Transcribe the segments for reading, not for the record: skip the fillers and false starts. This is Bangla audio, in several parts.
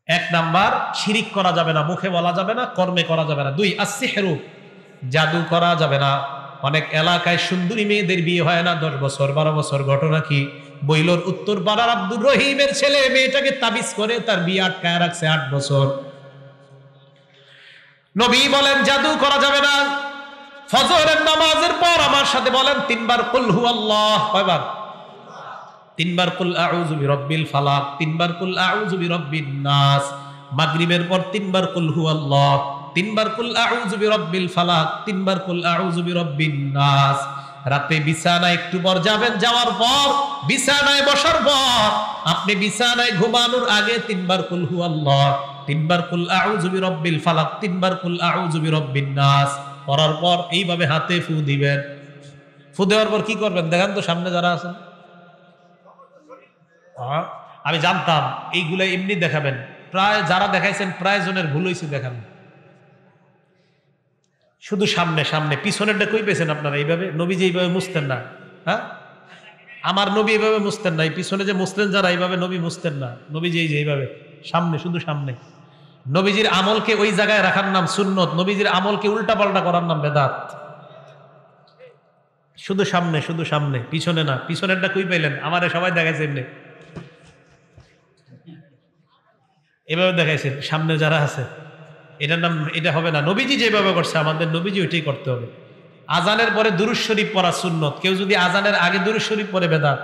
এক নাম্বার, শিরিক করা যাবে না, মুখে বলা যাবে না, কর্মে করা যাবে না। 2, আসসিহরু, জাদু করা যাবে না। অনেক এলাকায় সুন্দরী মেয়েদের বিয়ে হয় না 10 বছর 12 বছর। ঘটনা কি? বইলোর উত্তর পাড়ার আব্দুর রহিমের ছেলে মেয়েটাকে তাবিজ করে তার বিয়ে আটকায় রাখছে 8 বছর। নবী বলেন জাদু করা যাবে না। ফজরের নামাজের পর আমার সাথে বলেন 3 বার কুল হুয়াল্লাহ। কয়বার? 3 বার কুল আউযু বিরাব্বিল ফালাক, 3 বার কুল আউযু বিরাব্বিন নাস। মাগরিবের পর 3 বার কুল হুয়াল্লাহ, 3 বার কুল আউযু বিরাব্বিল ফালাক, 3 বার কুল আউযু বিরাব্বিন নাস। রাতে বিছানায় একটু পর যাবেন, যাওয়ার পর বিছানায় বসার পর আপনি বিছানায় ঘুমানোর আগে 3 বার কুল হুয়াল্লাহ, 3 বার কুল আউযু বিরাব্বিল ফালাক, 3 বার কুল আউযু বিরাব্বিন নাস পড়ার পর এইভাবে হাতে ফু দিবেন। ফু দেওয়ার পর কি করবেন দেখেন তো, সামনে যারা আছেন। আমি জানতাম এইগুলা এমনি দেখাবেন, প্রায় যারা দেখাইছেন প্রায় জনের ভুল হয়েছে দেখান। শুধু সামনে সামনে, পিছনেরটা কই পেয়েছেন আপনারা? এইভাবে নবীজি এইভাবে মুছতেন না। হ্যাঁ, আমার নবী এইভাবে মুছতেন না। এই পিছনে যে মুছতেন যারা, এইভাবে নবী মুছতেন না। নবীজি এই যে এইভাবে সামনে, শুধু সামনে। নবীজির আমলকে ওই জায়গায় রাখার নাম সুন্নত, নবীজির আমলকে উল্টা পাল্টা করার নাম বেদাত। শুধু সামনে, শুধু সামনে, পিছনে না। পিছনেরটা কই পাইলেন? আমারে সবাই দেখাইছে এমনি, এভাবে দেখাইছে। সামনে যারা আছে, এটার নাম, এটা হবে না। নবীজি যেভাবে করছে আমাদের নবীজি ওইটাই করতে হবে। আজানের পরে দুরূদ শরীফ পড়া সুন্নত। কেউ যদি আজানের আগে দুরূদ শরীফ পড়ে বেদাত।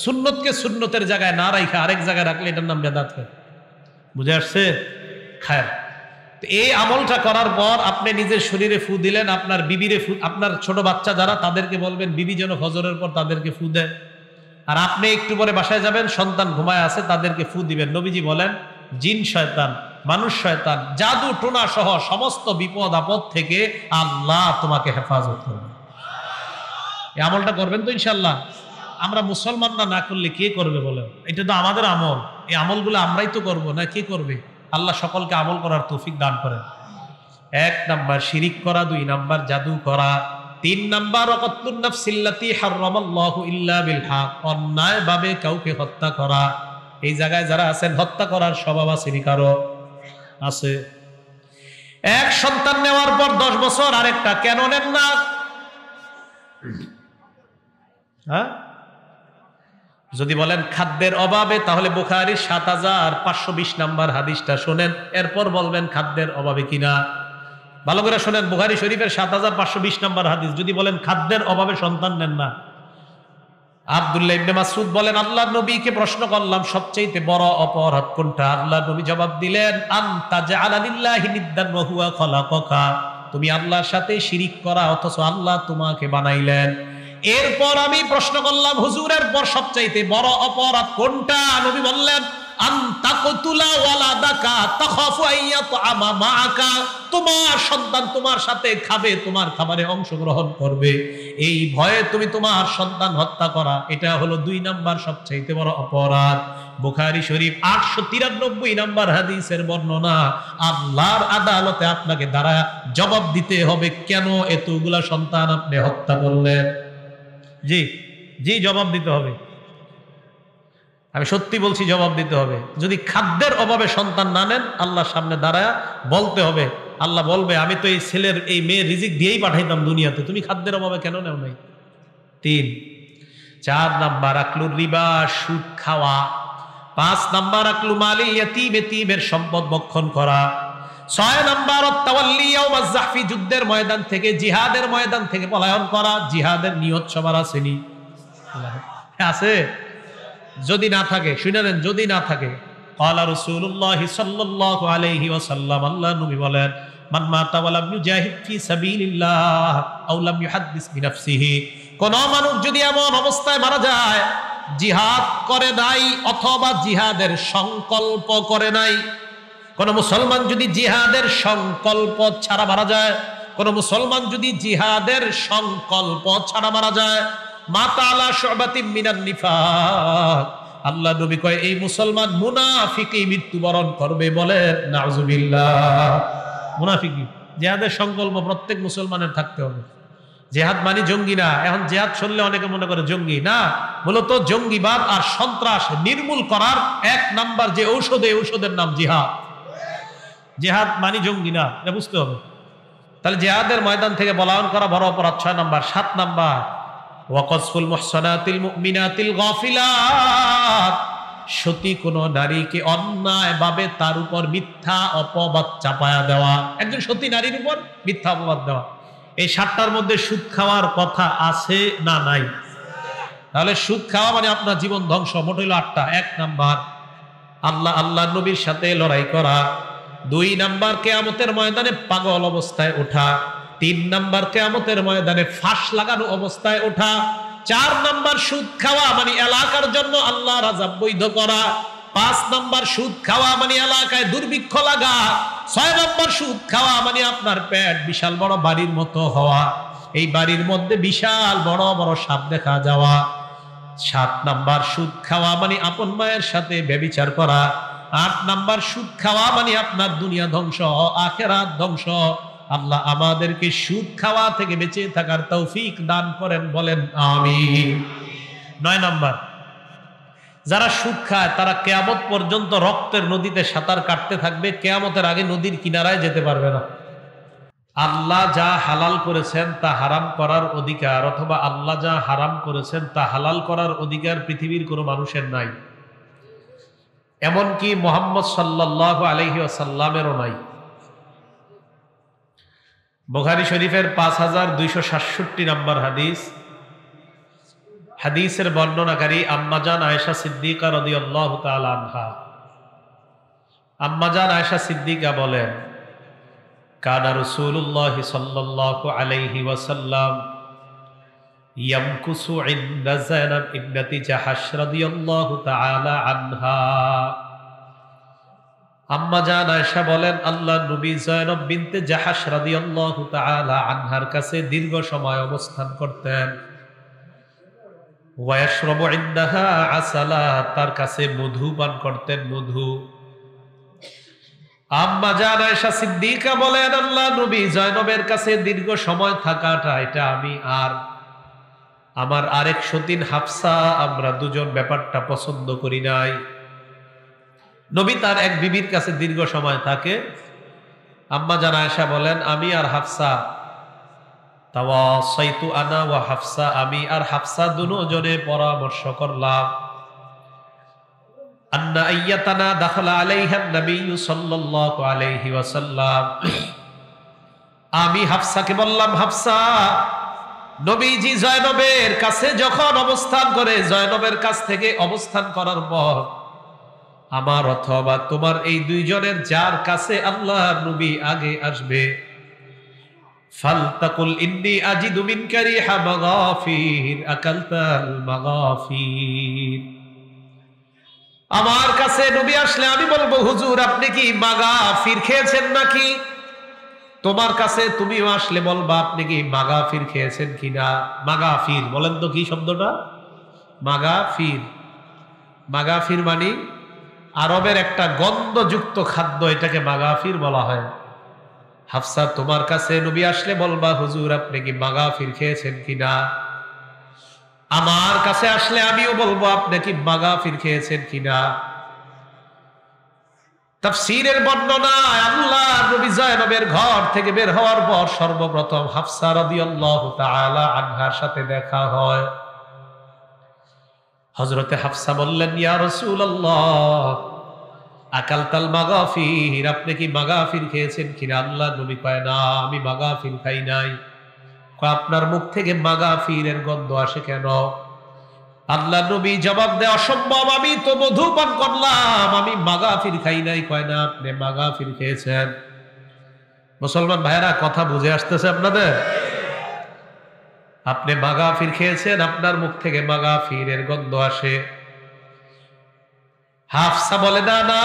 সুন্নতকে সুন্নতের জায়গায় না রাখা আরেক জায়গায় রাখলে এটার নাম বেদাত হয়। বুঝে আসছে? খায়ের। এই আমলটা করার পর আপনি নিজের শরীরে ফু দিলেন, আপনার বিবিরে ফু, আপনার ছোট বাচ্চা যারা তাদেরকে বলবেন বিবি যেন ফজরের পর তাদেরকে ফু দেয়। আর আপনি একটু পরে বাসায় যাবেন, সন্তান ঘুমায় আছে তাদেরকে ফু দিবেন। নবীজি বলেন জিন শয়তান, মানুষ শয়তান, জাদু টোনা সহ সমস্ত বিপদ আপদ থেকে আল্লাহ তোমাকে হেফাজত করবে। এই আমলটা করবেন তো ইনশাল্লাহ? আমরা মুসলমানরা না করলে কে করবে বলেন? এটা তো আমাদের আমল। এই আমলগুলো আমরাই তো করব না, কে করবে? আল্লাহ সকলকে আমল করার তৌফিক দান করেন। 1 নাম্বার শিরিক করা, 2 নাম্বার জাদু করা, 3 নাম্বার ওয়াকাতুন নাফসিল্লাতি হারামাল্লাহু ইল্লা বিল হক, অন্যায় ভাবে কাউকে হত্যা করা। এই জায়গায় যারা আছেন হত্যা করার স্বভাব আছে কারো? আছে। এক সন্তান নেওয়ার পর 10 বছর আরেকটা কেন নেন না? হ্যাঁ, যদি বলেন খাদ্যের অভাবে, তাহলে বুখারীর ৭৫২০ নাম্বার হাদিসটা শোনেন, এরপর বলবেন খাদ্যের অভাবে কিনা। ভালো করে শোনেন, বুখারী শরীফের ৭৫২০ নাম্বার হাদিস। যদি বলেন খাদ্যের অভাবে সন্তান নেন না। আব্দুল্লাহ ইবনে মাসউদ বলেন আল্লাহর নবীকে প্রশ্ন করলাম সবচেয়ে বড় অপরাধ কোনটা? আল্লাহর নবী জবাব দিলেন আনতা জাআলা লিল্লাহি নিদ্দান ওয়া হুয়া খালাকাকা, তুমি আল্লাহর সাথে শিরিক করা অথচ আল্লাহ তোমাকে বানাইলেন। এরপর আমি প্রশ্ন করলাম হুজুরের পর সবচাইতে বড় অপরাধ কোনটা? নবী বললেন আনতা কতুলা ওয়ালাদাকা তাখাফু আইয়াতআমা মাআকা, তোমার সন্তান তোমার সাথে খাবে, তোমার খাবারে অংশগ্রহণ করবে, এই ভয়ে তুমি তোমার সন্তান হত্যা করা। এটা হলো 2 নাম্বার সবচাইতে বড় অপরাধ। বুখারী শরীফ 893 নাম্বার হাদিসের বর্ণনা। আল্লাহর আদালতে আপনাকে দাঁড়ায় জবাব দিতে হবে কেন এতগুলা সন্তান আপনি হত্যা করলেন। জি জি, জবাব দিতে হবে। আমি সত্যি বলছি, জবাব দিতে হবে। যদি খাদ্যের অভাবে সন্তান না নেন, আল্লাহর সামনে দাঁড়ায় বলতে হবে। আল্লাহ বলবে আমি তো এই ছেলের এই মেয়ের রিজিক দিয়েই পাঠাইতাম দুনিয়াতে, তুমি খাদ্যের অভাবে কেন নেও নাই? 3। 4 নাম্বার আকলুর রিবা, সুদ খাওয়া। 5 নাম্বার আকলু মালিল ইয়াতীম, এতীমের সম্পদ ভক্ষণ করা। 6 নাম্বার তাওয়াল্লি ইয়াউমাজ যাহফি, যুদ্ধের ময়দান থেকে, জিহাদের ময়দান থেকে পলায়ন করা। জিহাদের নিয়ত সবার আসেনি? আছে? যদি না থাকে শুনেন, যদি না থাকে ক্বালা রাসূলুল্লাহ সাল্লাল্লাহু আলাইহি ওয়াসাল্লাম, আল্লাহর নবী বলেন মান মাতা ওয়া লাম ইউজাহিদ ফি সাবিলিল্লাহ আও লাম ইউহাদ্দিস বিনাফসিহি, কোন মানুষ যদি এমন অবস্থায় মারা যায় জিহাদ করে নাই অথবা জিহাদের সংকল্প করে নাই, কোন মুসলমান যদি জিহাদের সংকল্প ছাড়া মারা যায়, কোন মুসলমান যদি জিহাদের সংকল্প ছাড়া মারা যায়, মাতা আলা শুবাতিন মিনান নিফাক, আল্লাহ নবী কয় এই মুসলমান মুনাফিকই মৃত্যুবরণ করবে। বলেন নাউজুবিল্লাহ। মুনাফিকি, জিহাদের সংকল্প প্রত্যেক মুসলমানের থাকতে হবে। জেহাদ মানে জঙ্গি না। এখন জেহাদ শুনলে অনেকে মনে করে জঙ্গি না, মূলত জঙ্গিবাদ আর সন্ত্রাস নির্মূল করার এক নাম্বার যে ঔষধ, এই ঔষধের নাম জিহাদ। জেহাদ মানে জঙ্গি না, এটা বুঝতে হবে। তাহলে জেহাদের ময়দান থেকে পলায়ন করা বড় অপরাধ 6 নাম্বার। 7 নাম্বার ওয়াকসফুল মুহসানাতিল মুমিনাতিল গাফিলাত, সতী কোন নারীকে অন্যায় ভাবে তার উপর মিথ্যা অপবাদ চাপায়া দেওয়া, একজন সতী নারীর উপর মিথ্যা অপবাদ দেওয়া। এই 7টার মধ্যে সুদ খাওয়ার কথা আছে না নাই? তাহলে সুদ খাওয়া মানে আপনার জীবন ধ্বংস। মোট হইল 8টা। 1 নাম্বার আল্লাহ নবীর সাথে লড়াই করা। 2 নাম্বার কিয়ামতের ময়দানে পাগল অবস্থায় ওঠা। 3 নাম্বার কিয়ামতের ময়দানে ফাঁস লাগানো অবস্থায় ওঠা। 4 নাম্বার সুদ খাওয়া মানে এলাকার জন্য আল্লাহর আযাব বৈধ করা। 5 নাম্বার সুদ খাওয়া মানে এলাকায় দুর্ভিক্ষ লাগা। 6 নাম্বার সুদ খাওয়া মানে আপনার পেট বিশাল বড় বাড়ির মতো হওয়া, এই বাড়ির মধ্যে বিশাল বড় বড় সাপ দেখা যাওয়া। 7 নাম্বার সুদ খাওয়া মানে আপন মায়ের সাথে ব্যভিচার করা। 8 নাম্বার সুদ খাওয়া মানে আপনার দুনিয়া ধ্বংস, আখিরাত ধ্বংস। আল্লাহ আমাদেরকে সুদ খাওয়া থেকে বেঁচে থাকার তৌফিক দান করেন, বলেন আমিন। 9 নাম্বার যারা সুদ খায় তারা কিয়ামত পর্যন্ত রক্তের নদীতে সাঁতার কাটতে থাকবে, কিয়ামতের আগে নদীর কিনারায় যেতে পারবে না। আল্লাহ যা হালাল করেছেন তা হারাম করার অধিকার, অথবা আল্লাহ যা হারাম করেছেন তা হালাল করার অধিকার পৃথিবীর কোনো মানুষের নাই, এমনকি মুহাম্মদ সাল্লাল্লাহু আলাইহি ওয়াসাল্লামেরও নাই। বুখারী শরীফের 5267 নম্বর হাদিস, হাদিসের বর্ণনাকারী আম্মাজান আয়েশা সিদ্দিকা রাদিয়াল্লাহু তাআলা আনহা। আম্মাজান আয়েশা সিদ্দিকা বলেন, কানা রাসূলুল্লাহ সাল্লাল্লাহু আলাইহি ওয়াসাল্লাম ইয়ামকুসু ইনদা যায়নাব ইবনাতি জাহাশ রাদিয়াল্লাহু তাআলা আনহা। আম্মাজান আয়েশা বলেন, আল্লাহর নবী যায়নাব বিনতে জাহাশ রাদিয়াল্লাহু তাআলা আনহার কাছে দীর্ঘ সময় অবস্থান করতেন। ওয়াশরাবু ইনদাহা আসালা, তার কাছে মধু পান করতেন, মধু। আম্মাজান আয়েশা সিদ্দিকা বলেন, আল্লাহর নবী যায়নাবের কাছে দীর্ঘ সময় থাকাটা, এটা আমি আর আমার আরেক সতীন হাফসা, আমরা দুজন ব্যাপারটা পছন্দ করি নাই। নবী তার এক বিবির কাছে দীর্ঘ সময় থাকে। আম্মাজান আয়েশা বলেন, আমি আর হাফসা, তাওয়াসাইতু আনা ওয়া হাফসা, আমি আর হাফসা দুজনে পরামর্শ করলাম, আন্না আইয়াতানা দাখালা আলাইহা নবী সাল্লাল্লাহু আলাইহি ওয়াসাল্লাম। আমি হাফসাকে বললাম, হাফসা, নবীজি যায়নাবের কাছে যখন অবস্থান করে, যায়নাবের কাছ থেকে অবস্থান করার পর আমার অথবা তোমার এই দুইজনের যার কাছে আল্লাহর নবী আগে আসবে, ফালতাকুল ইন্নী আজিদু মিনকা রিহা মাগাফির আকালতাল মাগাফির। আমার কাছে নবী আসলে আমি বলবো, হুজুর আপনি কি মাগাফির খেয়েছেন নাকি? তোমার কাছে তুমিও আসলে বলবা, আপনি কি মাগাফির খেয়েছেন কিনা। মাগাফির বলেন তো কি শব্দটা? মাগাফির, মাগাফির মানে আরবের একটা গন্ধযুক্ত খাদ্য, এটাকে মাগাফির বলা হয়। হাফসা তোমার কাছে নবী আসলে বলবা, হুজুর আপনি কি মাগাফির খেয়েছেন কিনা। আমার কাছে আসলে আমিও বলবো, আপনি কি মাগাফির খেয়েছেন কিনা। তাফসীরের বর্ণনায় আল্লাহ নবী যায়নাবের ঘর থেকে বের হওয়ার পর সর্বপ্রথম হাফসা রাদিয়াল্লাহু তাআলা আনহার সাথে দেখা হয়। হযরতে হাফসা বললেন, ইয়া রাসূলুল্লাহ আকালতাল মাগাফির, আপনি কি মাগাফির খেয়েছেন কিনা। আল্লাহ নবী কয়, না আমি মাগাফির খাই নাই। কয়, আপনার মুখ থেকে মাগাফিরের গন্ধ আসে কেন? আল্লাহ নবী জবাব দেয়, অসম্ভব, আমি তো মধু পান করলাম, আমি মাগাফির খাই নাই। কয় না, আপনি মাগাফির খেয়েছেন। মুসলমান ভাইরা কথা বুঝে আসতেছে আপনাদের? আপনি মাগাফির খেয়েছেন, আপনার মুখ থেকে মাগাফিরের গন্ধ আসে। হাফসা বলে, না না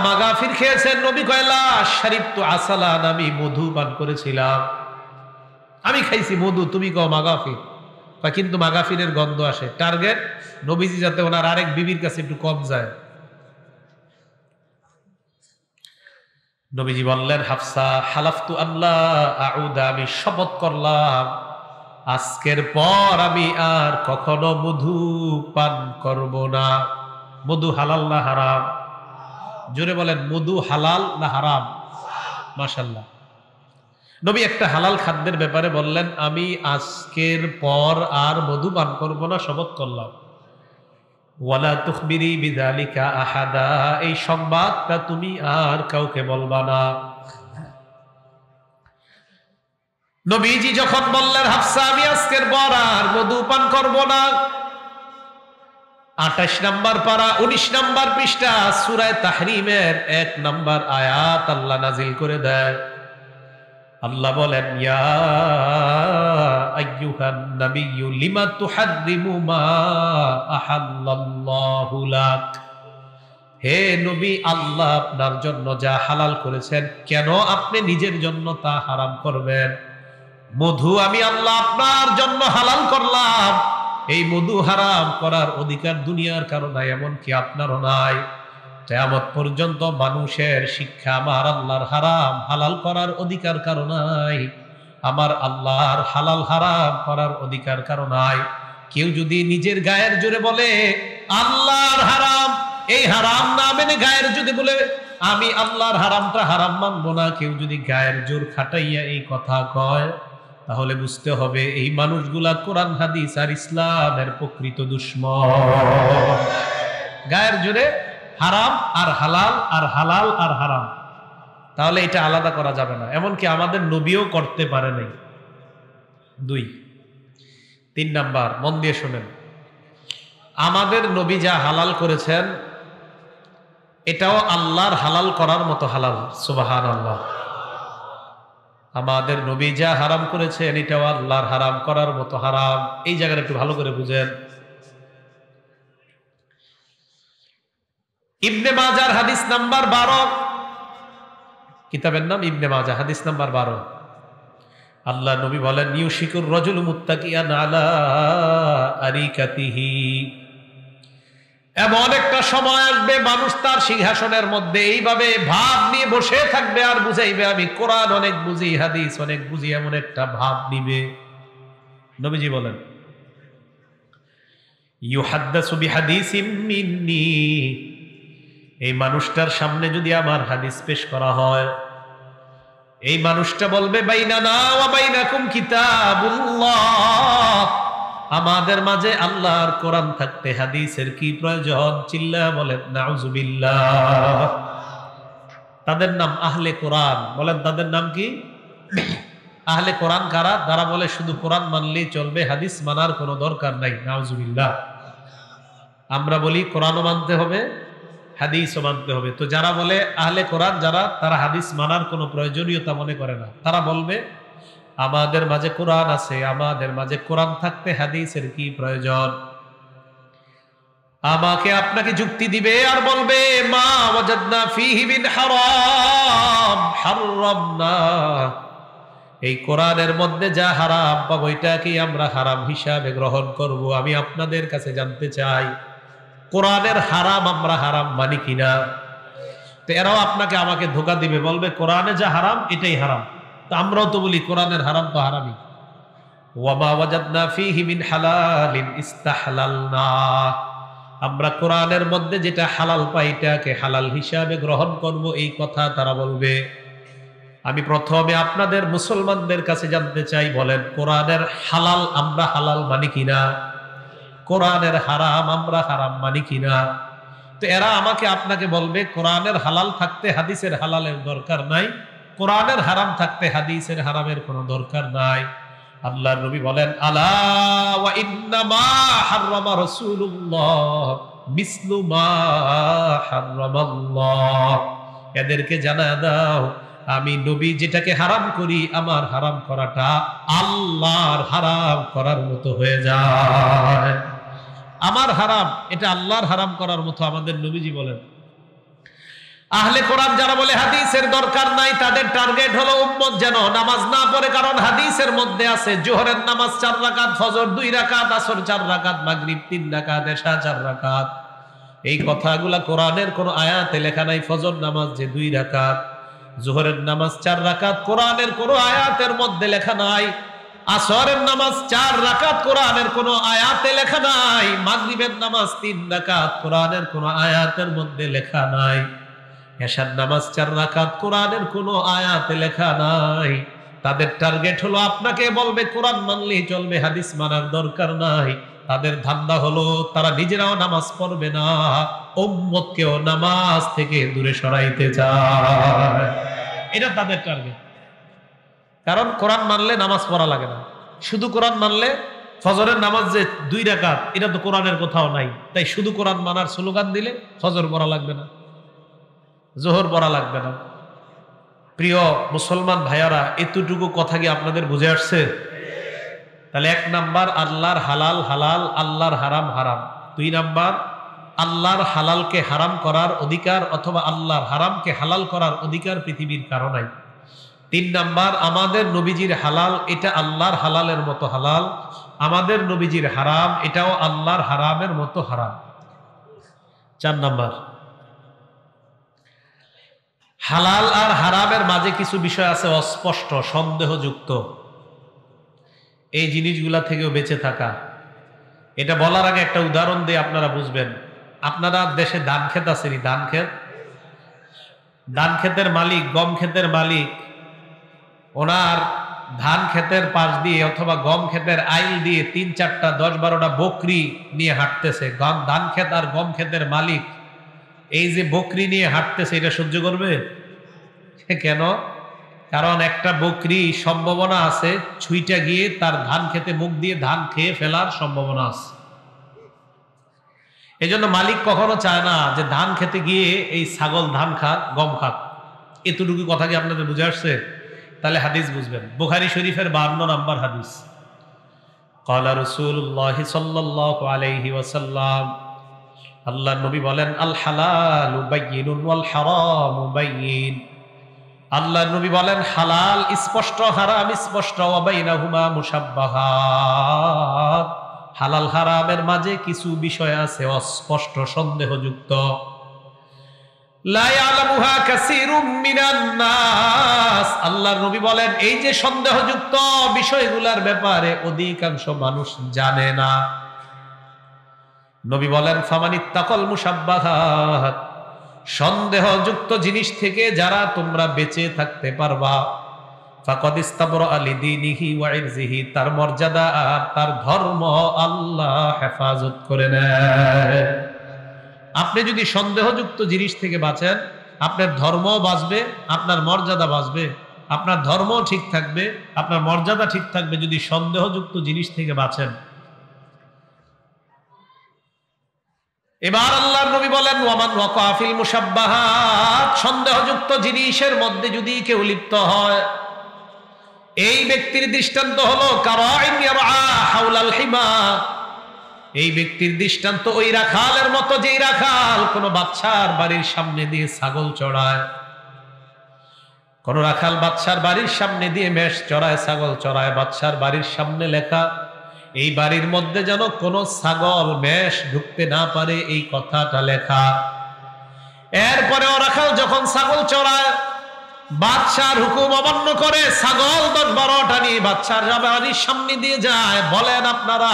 মাগাফির খেয়েছেন। নবী কয়, লা শারিবতু আসালান, আমি মধু পান করেছিলাম, আমি খাইছি মধু, তুমি কও মাগাফির। কিন্তু মাগাফিরের গন্ধ আসে। টার্গেট নবীজি যাতে ওনার আরেক বিবির কাছে একটু কম যায়। নবীজি বললেন, হাফসা হালাফতু আল্লাহ আউদা, আমি শপথ করলাম আজকের পর আমি আর কখনো মধু পান করব না। মধু হালাল না হারাম? জোরে বলেন, মধু হালাল না হারাম? মাশাআল্লাহ। নবী একটা হালাল খাদ্যের ব্যাপারে বললেন, আমি আজকের পর আর মধু পান করব না, শপথ করলাম। ওয়ালা তুখবিরি বিযালিকা আহাদা, এই সংবাদটা তুমি আর কাউকে বলবা না। নবীজি যখন বললেন, হাফসা আমি আজকের পর আর মধু পান করব না, 28 নম্বর পারা 19 নম্বর পৃষ্ঠা সূরা তাহরিমের 1 নম্বর আয়াত আল্লাহ নাজিল করে দেয়। আল্লাহ বলেন, ইয়া আইয়ুহান নাবিয়্যু লিমা তুহাররিমু মা আহাল্লাল্লাহু লাক। হে নবী, আল্লাহ আপনার জন্য যা হালাল করেছেন, কেন আপনি নিজের জন্য তা হারাম করবেন? মধু আমি আল্লাহ আপনার জন্য হালাল করলাম, এই মধু হারাম করার অধিকার দুনিয়ার কারো নাই, এমনকি আপনারও নাই। কিয়ামত পর্যন্ত মানুষের শিক্ষা আমার আল্লাহর হারাম হালাল করার অধিকার কারো নাই, আমার আল্লাহর হালাল হারাম করার অধিকার কারো নাই। কেউ যদি নিজের গায়ের জোরে বলে আল্লাহর হারাম, এই হারাম না মেনে গায়ের যদি বলে আমি আল্লাহর হারামটা হারাম মানবো না, কেউ যদি গায়ের জোর খাটাইয়া এই কথা কয়, তাহলে বুঝতে হবে এই মানুষগুলা কোরআন হাদিস আর ইসলামের প্রকৃত দুশমন। গায়ের জোরে হারাম আর হালাল আর হালাল আর হারাম, তাহলে এটা আলাদা করা যাবে না, এমনকি আমাদের নবীও করতে পারে নাই। 2 3 নাম্বার, মন দিয়ে শোনেন, আমাদের নবী যা হালাল করেছেন এটাও আল্লাহর হালাল করার মতো হালাল। সুবহানাল্লাহ। আমাদের নবী যা হারাম করেছেন এটাও আল্লাহর হারাম করার মতো হারাম। এই জায়গাটা একটু ভালো করে বুঝেন। ইবনে মাজার হাদিস নাম্বার 12, কিতাবের নাম ইবনে মাজাহ, হাদিস নাম্বার 12। আল্লাহ নবী বলেন, ইউশিকুর রাজুলু মুত্তাকিয়ান আলা আরিকাতিহি, এমন একটা সময় আসবে মানুষ তার সিংহাসনের মধ্যে এইভাবে ভাব নিয়ে বসে থাকবে আর বুঝাইবে আমি কোরআন অনেক বুঝি, হাদিস অনেক বুঝি, এমন একটা ভাব নিবে। নবীজি বলেন, ইউহাদ্দাসু বিহাদিসিম মিন্নি, এই মানুষটার সামনে যদি আমার হাদিস পেশ করা হয়, এই মানুষটা বলবে বাইনানা ওয়া বাইনাকুম কিতাবুল্লাহ, আমাদের মাঝে আল্লাহর কোরআন থাকতে হাদিসের কি প্রয়োজন? চিল্লা বলেন নাউজুবিল্লাহ। তাদের নাম আহলে কোরআন। বলেন তাদের নাম কি? আহলে কোরআন কারা? যারা বলে শুধু কোরআন মানলেই চলবে, হাদিস মানার কোনো দরকার নাই। নাউজুবিল্লাহ। আমরা বলি কোরআনও মানতে হবে, হাদিসও মানতে হবে। তো যারা বলে আহলে কোরআন যারা, তারা হাদিস মানার কোনো প্রয়োজনীয়তা মনে করে না। তারা বলবে আমাদের মাঝে কোরআন আছে, আমাদের মাঝে কোরআন থাকতে হাদিসের কি প্রয়োজন? আমাকে আপনাকে যুক্তি দিবে আর বলবে মা ওয়াজাদনা ফীহি মিন হারাম হারামনা, এই কোরআনের মধ্যে যা হারাম পাবো এটাকে আমরা হারাম হিসাবে গ্রহণ করব। আমি আপনাদের কাছে জানতে চাই কোরআনের হারাম আমরা হারাম মানি কিনা? তো এরাও আপনাকে আমাকে ধোঁকা দিবে, বলবে কোরআনে যা হারাম এটাই হারাম। তো আমরাও তো বলি কোরআনের হারাম তো হারামই। ওয়ামা ওয়াজাদনা ফীহি মিন হালালিন ইস্তাহলালনা, আমরা কোরআনের মধ্যে যেটা হালাল পাই এটাকে হালাল হিসাবে গ্রহণ করব, এই কথা তারা বলবে। আমি প্রথমে আপনাদের মুসলমানদের কাছে জানতে চাই, বলেন কোরআনের হালাল আমরা হালাল মানি কিনা? কোরআনের হারাম আমরা হারাম মানি কিনা? তো এরা আমাকে আপনাকে বলবে কোরআনের হালাল থাকতে হাদিসের হালালের দরকার নাই, কোরআনের হারাম থাকতে হাদিসের হারামের কোনো দরকার নাই। আল্লাহর নবী বলেন, আলা ওয়া ইন্নামা হাররামা রাসূলুল্লাহ মিসলু মা হাররামাল্লাহ, এদেরকে জানায় দাও আমি নবী যেটাকে হারাম করি আমার হারাম করাটা আল্লাহর হারাম করার মতো হয়ে যায়। আমার হারাম এটা আল্লাহর হারাম করার মতো আমাদের নবীজি বলেন। আহলে কোরআন যারা বলে হাদিসের দরকার নাই, তাদের টার্গেট হলো উম্মত যেন নামাজ না পড়ে, কারণ হাদিসের মধ্যে আছে জোহরের নামাজ 4 রাকাত, ফজর 2 রাকাত, আসর 4 রাকাত, মাগরিব 3 রাকাত, এশা 4 রাকাত। এই কথাগুলা কোরআনের কোন আয়াতে লেখা নাই। ফজর নামাজ যে 2 রাকাত, জোহরের নামাজ 4 রাকাত, কোরআনের কোন আয়াতের মধ্যে লেখা নাই। আসরের নামাজ 4 রাকাত কোরআনের কোনো আয়াতে লেখা নাই, মাগরিবের নামাজ 3 রাকাত কোরআনের কোনো আয়াতের মধ্যে লেখা নাই, এশার নামাজ 4 রাকাত কোরআনের কোনো আয়াতে লেখা নাই। তাদের টার্গেট হলো আপনাকে বলবে কোরআন মানলেই চলবে, হাদিস মানার দরকার নাই। তাদের ধান্দা হলো তারা নিজেরাও নামাজ পড়বে না, উম্মতকেও নামাজ থেকে দূরে সরাইতে চায়। এটা তাদের টার্গেট। কারণ কোরআন মানলে নামাজ পড়া লাগে না, শুধু কোরআন মানলে ফজরের নামাজ যে 2 রাকাত এটা তো কোরআনের কোথাও নাই, তাই শুধু কোরআন মানার স্লোগান দিলে ফজর পড়া লাগবে না, জোহর পড়া লাগবে না। প্রিয় মুসলমান ভাইয়ারা, এতটুকু কথা কি আপনাদের বুঝে আসছে? তাহলে 1 নাম্বার আল্লাহর হালাল হালাল, আল্লাহর হারাম হারাম। 2 নাম্বার আল্লাহর হালালকে হারাম করার অধিকার অথবা আল্লাহর হারামকে হালাল করার অধিকার পৃথিবীর কারো নাই। 3 নাম্বার আমাদের নবীজির হালাল এটা আল্লাহর হালালের মতো হালাল, আমাদের নবীজির হারাম এটাও আল্লাহর হারামের মতো হারাম। 4 নাম্বার হালাল আর হারামের মাঝে কিছু বিষয় আছে অস্পষ্ট, সন্দেহযুক্ত, এই জিনিসগুলা থেকেও বেঁচে থাকা। এটা বলার আগে একটা উদাহরণ দিয়ে আপনারা বুঝবেন। আপনারা দেশে ধান ক্ষেত আছে, ধান ক্ষেত, ধান ক্ষেতের মালিক, গম ক্ষেতের মালিক, ওনার ধান ক্ষেতের পাশ দিয়ে অথবা গম ক্ষেতের আইল দিয়ে 3-4টা 10-12টা বকরি নিয়ে হাঁটতেছে। ধান ক্ষেত আর গম ক্ষেতের মালিক এই যে বকরি নিয়ে হাঁটতেছে, এটা সহ্য করবে? কেন? কারণ একটা বকরি সম্ভাবনা আছে ছুঁইটা গিয়ে তার ধান খেতে মুখ দিয়ে ধান খেয়ে ফেলার সম্ভাবনা আছে। এজন্য মালিক কখনো চায় না যে ধান খেতে গিয়ে এই ছাগল ধান খাক, গম খাক। এতটুকু কথা কি আপনাদের বুঝে আসছে? তাহলে হাদিস বুঝবেন। বুখারী শরীফের 52 নম্বর হাদিস। ক্বালা রাসূলুল্লাহ সাল্লাল্লাহু আলাইহি ওয়াসাল্লাম, আল্লাহর নবী বলেন, আল হালালু বায়্যিনুন ওয়াল হারামু বায়্যিন। আল্লাহর নবী বলেন হালাল স্পষ্ট, হারাম স্পষ্ট, ওয়া বাইনাহুমা মুশাব্বাহাত। হালাল হারামের মাঝে কিছু বিষয় আছে অস্পষ্ট, সন্দেহযুক্ত। লা ইয়ালামুহা কাসীরুম মিনান নাস। আল্লাহর নবী বলেন এই যে সন্দেহযুক্ত বিষয়গুলোর ব্যাপারে অধিকাংশ মানুষ জানে না। নবী বলেন ফামানিত্তাকাল মুশাব্বাহাত, সন্দেহযুক্ত জিনিস থেকে যারা তোমরা বেঁচে থাকতে পারবা, ফাকাদ ইস্তাবরা লিদীনিহি ওয়া ইরজিহি, তার মর্যাদা আর তার ধর্ম আল্লাহ হেফাজত করে নেয়। আপনি যদি সন্দেহযুক্ত জিনিস থেকে বাঁচেন, আপনার ধর্মও বাঁচবে, আপনার মর্যাদা বাঁচবে, আপনার ধর্মও ঠিক থাকবে, আপনার মর্যাদা ঠিক থাকবে যদি সন্দেহযুক্ত জিনিস থেকে বাঁচেন। এবার আল্লাহর নবী বলেন ওয়ামান ওয়াকা ফিল মুশাব্বাহাত, সন্দেহযুক্ত জিনিসের মধ্যে যদি কেউ লিপ্ত হয়, এই ব্যক্তির দৃষ্টান্ত হলো কারাইন ইয়ারআ হাওলাল হিমা। এই ব্যক্তির দৃষ্টান্ত ওই রাখালের মতো, যেই রাখাল কোন বাদশার বাড়ির সামনে দিয়ে ছাগল চড়ায়। কোন রাখাল বাদশার বাড়ির সামনে দিয়ে মেষ চড়ায়, ছাগল চড়ায়, বাদশার বাড়ির সামনে লেখা এই বাড়ির মধ্যে যেন কোনো ছাগল মেষ ঢুকতে না পারে, এই কথাটা লেখা। এরপরেও রাখাল যখন ছাগল চড়ায়, বাদশার হুকুম অমান্য করে ছাগল 10-12টা নিয়ে বাদশার বাড়ির সামনে দিয়ে যায়। বলেন আপনারা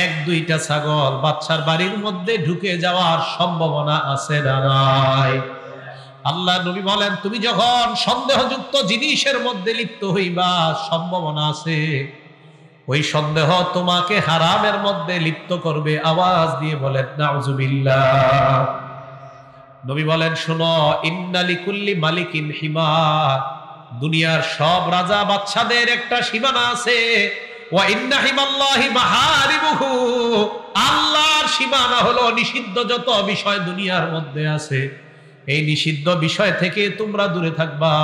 1-2টা ছাগল বাদশার বাড়ির মধ্যে ঢুকে যাওয়ার সম্ভাবনা আছে না নাই? আল্লাহ নবী বলেন তুমি যখন সন্দেহযুক্ত জিনিসের মধ্যে লিপ্ত হইবা, সম্ভাবনা আছে ওই সন্দেহ তোমাকে হারামের মধ্যে লিপ্ত করবে। আওয়াজ দিয়ে বলেন নাউজুবিল্লাহ। নবী বলেন শোনো, ইন্না লিকুল্লি মালিকিন হিমা, দুনিয়ার সব রাজা বাদশাদের একটা সীমানা আছে। ওয়া ইন্না হিমাল্লাহি মাহারিমুহু, আল্লাহর সীমানা হলো নিষিদ্ধ যত বিষয় দুনিয়ার মধ্যে আছে, এই নিষিদ্ধ বিষয় থেকে তোমরা দূরে থাকবা।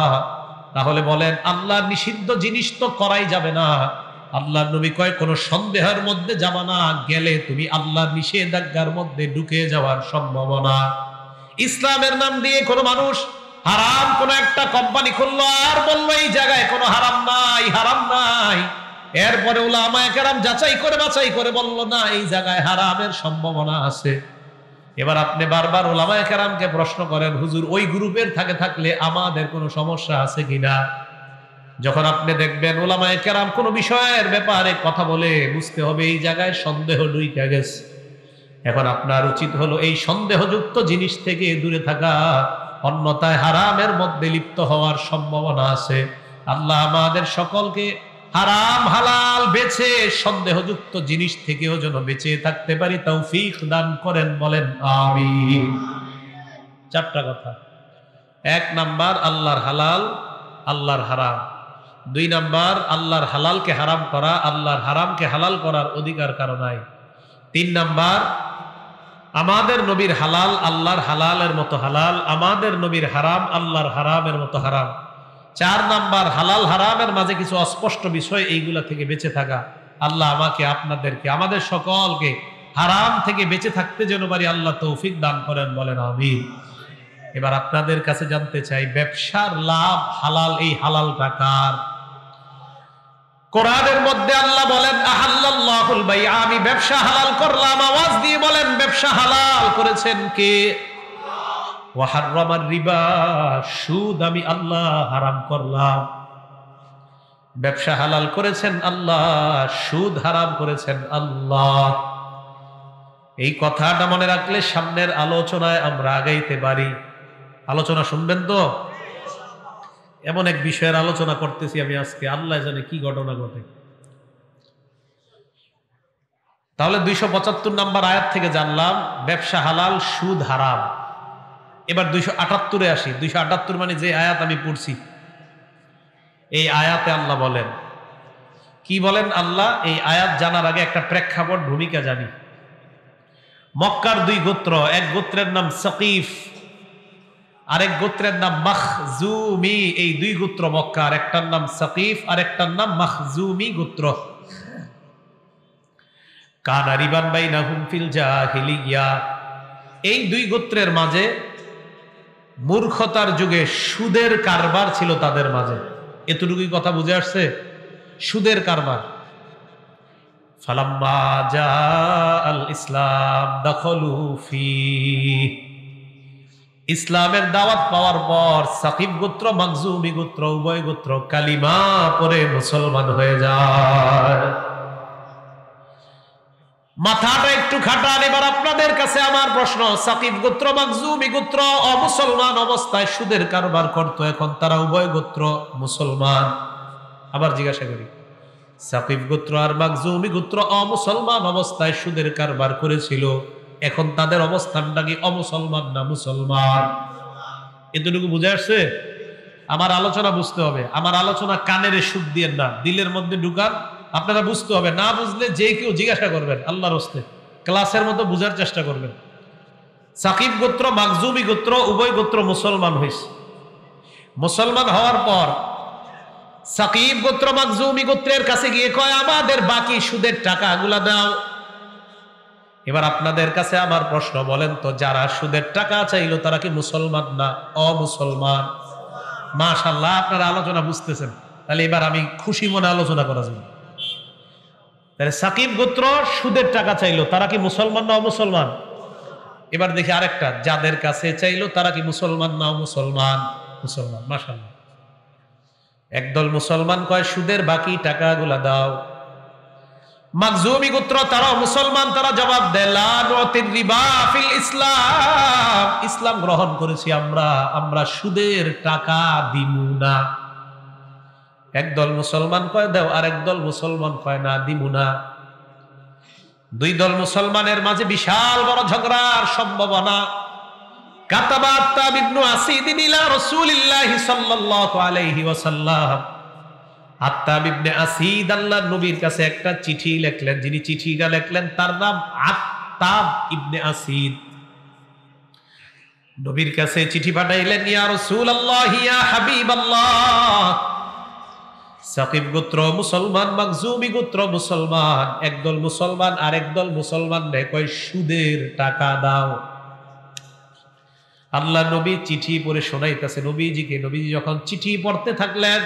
তাহলে বলেন আল্লাহর নিষিদ্ধ জিনিস তো করাই যাবে না। আল্লাহর নবী কয় কোন সন্দেহের মধ্যে যাবা না, গেলে তুমি আল্লাহর নিষেধাজ্ঞার মধ্যে ঢুকে যাওয়ার সম্ভাবনা। ইসলামের নাম দিয়ে কোন মানুষ হারাম কোন একটা কোম্পানি খুললো আর বললো এই জায়গায় কোনো হারাম নাই, হারাম নাই। এরপরে উলামায়ে কেরাম যাচাই করে বাছাই করে বলল না, এই জায়গায় হারামের সম্ভাবনা আছে। এবার আপনি বারবার উলামায়ে কেরামকে প্রশ্ন করেন হুজুর ওই গ্রুপের থাকলে আমাদের কোনো সমস্যা আছে কিনা? যখন আপনি দেখবেন উলামায়ে কেরাম কোনো বিষয়ের ব্যাপারে কথা বলে, বুঝতে হবে এই জায়গায় সন্দেহ ঢুকে গেছে। এখন আপনার উচিত হলো এই সন্দেহযুক্ত জিনিস থেকে দূরে থাকা, অন্যথায় হারামের মধ্যে লিপ্ত হওয়ার সম্ভাবনা আছে। আল্লাহ আমাদের সকলকে হারাম হালাল বেছে সন্দেহযুক্ত জিনিস থেকেও যেন বেঁচে থাকতে পারি তৌফিক দান করেন, বলেন আমিন। চারটা কথা। 1 নাম্বার আল্লাহর হালাল, আল্লাহর হারাম। 2 নাম্বার আল্লাহর হালালকে হারাম করা, আল্লাহর হারামকে হালাল করার অধিকার কারো নাই। 3 নাম্বার আমাদের নবীর হালাল আল্লাহর হালালের মতো হালাল, আমাদের নবীর হারাম আল্লাহর হারামের মতো হারাম। 4 নাম্বার হালাল হারামের মাঝে কিছু অস্পষ্ট বিষয়, এইগুলা থেকে বেঁচে থাকা। আল্লাহ আমাকে, আপনাদেরকে, আমাদের সকলকে হারাম থেকে বেঁচে থাকতে যেন পারি আল্লাহ তৌফিক দান করেন, বলেন আমিন। এবার আপনাদের কাছে জানতে চাই, ব্যবসার লাভ হালাল, এই হালাল টাকার কোরআনের মধ্যে আল্লাহ বলেন আহাল্লাল্লাহুল বাইআ, আমি ব্যবসা হালাল করলাম। আওয়াজ দিয়ে বলেন ব্যবসা হালাল করেছেন কে? ওয়া হাররামার রিবা, সুদ আমি আল্লাহ হারাম করলাম। ব্যবসা হালাল করেছেন আল্লাহ, সুদ হারাম করেছেন আল্লাহ। এই কথাটা মনে রাখলে সামনের আলোচনায় আমরা আগাইতে পারি। আলোচনা শুনবেন তো? এমন এক বিষয়ের আলোচনা করতেছি আমি আজকে, আল্লাহ জানে কি ঘটনা ঘটে। তাহলে 275 নাম্বার আয়াত থেকে জানলাম ব্যবসা হালাল, সুদ হারাম। এবার 278-এ আসি। 278 মানে যে আয়াত আমি পড়ছি, এই আয়াতে আল্লাহ বলেন কি বলেন? আল্লাহ এই আয়াত জানার আগে একটা প্রেক্ষাপট, ভূমিকা জানি। মক্কার 2 গোত্র, এক গোত্রের নাম সাকিফ, আরেক গোত্রের নাম মাখজুমি। এই 2 গোত্র মক্কার, একটার নাম সাকিফ আর একটার নাম মাখজুমি গোত্র। কানা রিবান বাইনাহুম ফিল জাহিলিয়া, এই 2 গোত্রের মাঝে মূর্খতার যুগে সুদের কারবার ছিল তাদের মাঝে। এতটুকুই কথা বুঝে আসছে? সুদের কারবার। ফালাম্মা জাআল ইসলাম দাখালু ফি, ইসলামের দাওয়াত পাওয়ার পর সাকিব গোত্র, মাখজুমি গোত্র, উভয় গোত্র কালিমা পড়ে মুসলমান হয়ে যায়। মাথাটা একটু খাটান। এবার আপনাদের কাছে আমার প্রশ্ন, সাকিব গোত্র, মাখজুমি গোত্র অমুসলমান অবস্থায় সুদের কারবার করত, এখন তারা উভয় গোত্র মুসলমান। আবার জিজ্ঞাসা করি, সাকিব গোত্র আর মাখজুমি গোত্র অমুসলমান অবস্থায় সুদের কারবার করেছিল, এখন তাদের অবস্থানটা কি অমুসলমান না মুসলমান? এতটুকু বুঝে আসছে? আমার আলোচনা বুঝতে হবে। আমার আলোচনা কানের সুদ দিয়ে না, দিলের মধ্যে ঢুকান। আপনারা বুঝতে হবে, না বুঝলে যে কেউ জিজ্ঞাসা করবেন, আল্লাহর হস্তে ক্লাসের মতো বুঝার চেষ্টা করবেন। সাকিব গোত্র, মাখজুমি গোত্র উভয় গোত্র মুসলমান হয়েছে। মুসলমান হওয়ার পর সাকিব গোত্র মাখজুমি গোত্রের কাছে গিয়ে কয়, আমাদের বাকি সুদের টাকাগুলা দাও। এবার আপনাদের কাছে আমার প্রশ্ন, বলেন তো যারা সুদের টাকা চাইলো তারা কি মুসলমান না অমুসলমান? মাশাআল্লাহ, আপনারা আলোচনা বুঝতেছেন। তাহলে এবার আমি খুশি মনে আলোচনা করা যাবে। তাহলে সাকিব গোত্র সুদের টাকা চাইলো, তারা কি মুসলমান না অমুসলমান? এবার দেখি আরেকটা, যাদের কাছে চাইলো তারা কি মুসলমান না অমুসলমান? মুসলমান। মাশাআল্লাহ। একদল মুসলমান কয় সুদের বাকি টাকাগুলা দাও। মাখজুমি গোত্র তারাও মুসলমান, তারা জবাব দেয় লা নুতির রিবা ফিল ইসলাম, ইসলাম গ্রহণ করেছি আমরা সুদের টাকা দিমু না। একদল মুসলমান কয় দাও, আর একদল মুসলমান কয় না, দিমু না। 2 দল মুসলমানের মাঝে বিশাল বড় ঝগড়ার সম্ভাবনা। কাতাবা আত্তাব ইবনে আসিদ ইলা রাসূলিল্লাহ সাল্লাল্লাহু আলাইহি ওয়াসাল্লাম, আত্তাব ইবনে আসিদ আল্লাহর নবীর কাছে একটা চিঠি লিখলেন। যিনি চিঠিটা লিখলেন তার নাম আত্তাব ইবনে আসিদ। নবীর কাছে চিঠি পাঠাইলেন, ইয়া রাসূলুল্লাহ, ইয়া হাবিবাল্লাহ, সাকিব গোত্র মুসলমান, মাখজুমি গোত্র মুসলমান, একদল মুসলমান আর একদল মুসলমান কয় সুদের টাকা দাও। আল্লাহ নবী চিঠি পড়ে শোনাইতেছে নবীজিকে। নবীজি যখন চিঠি পড়তে থাকলেন,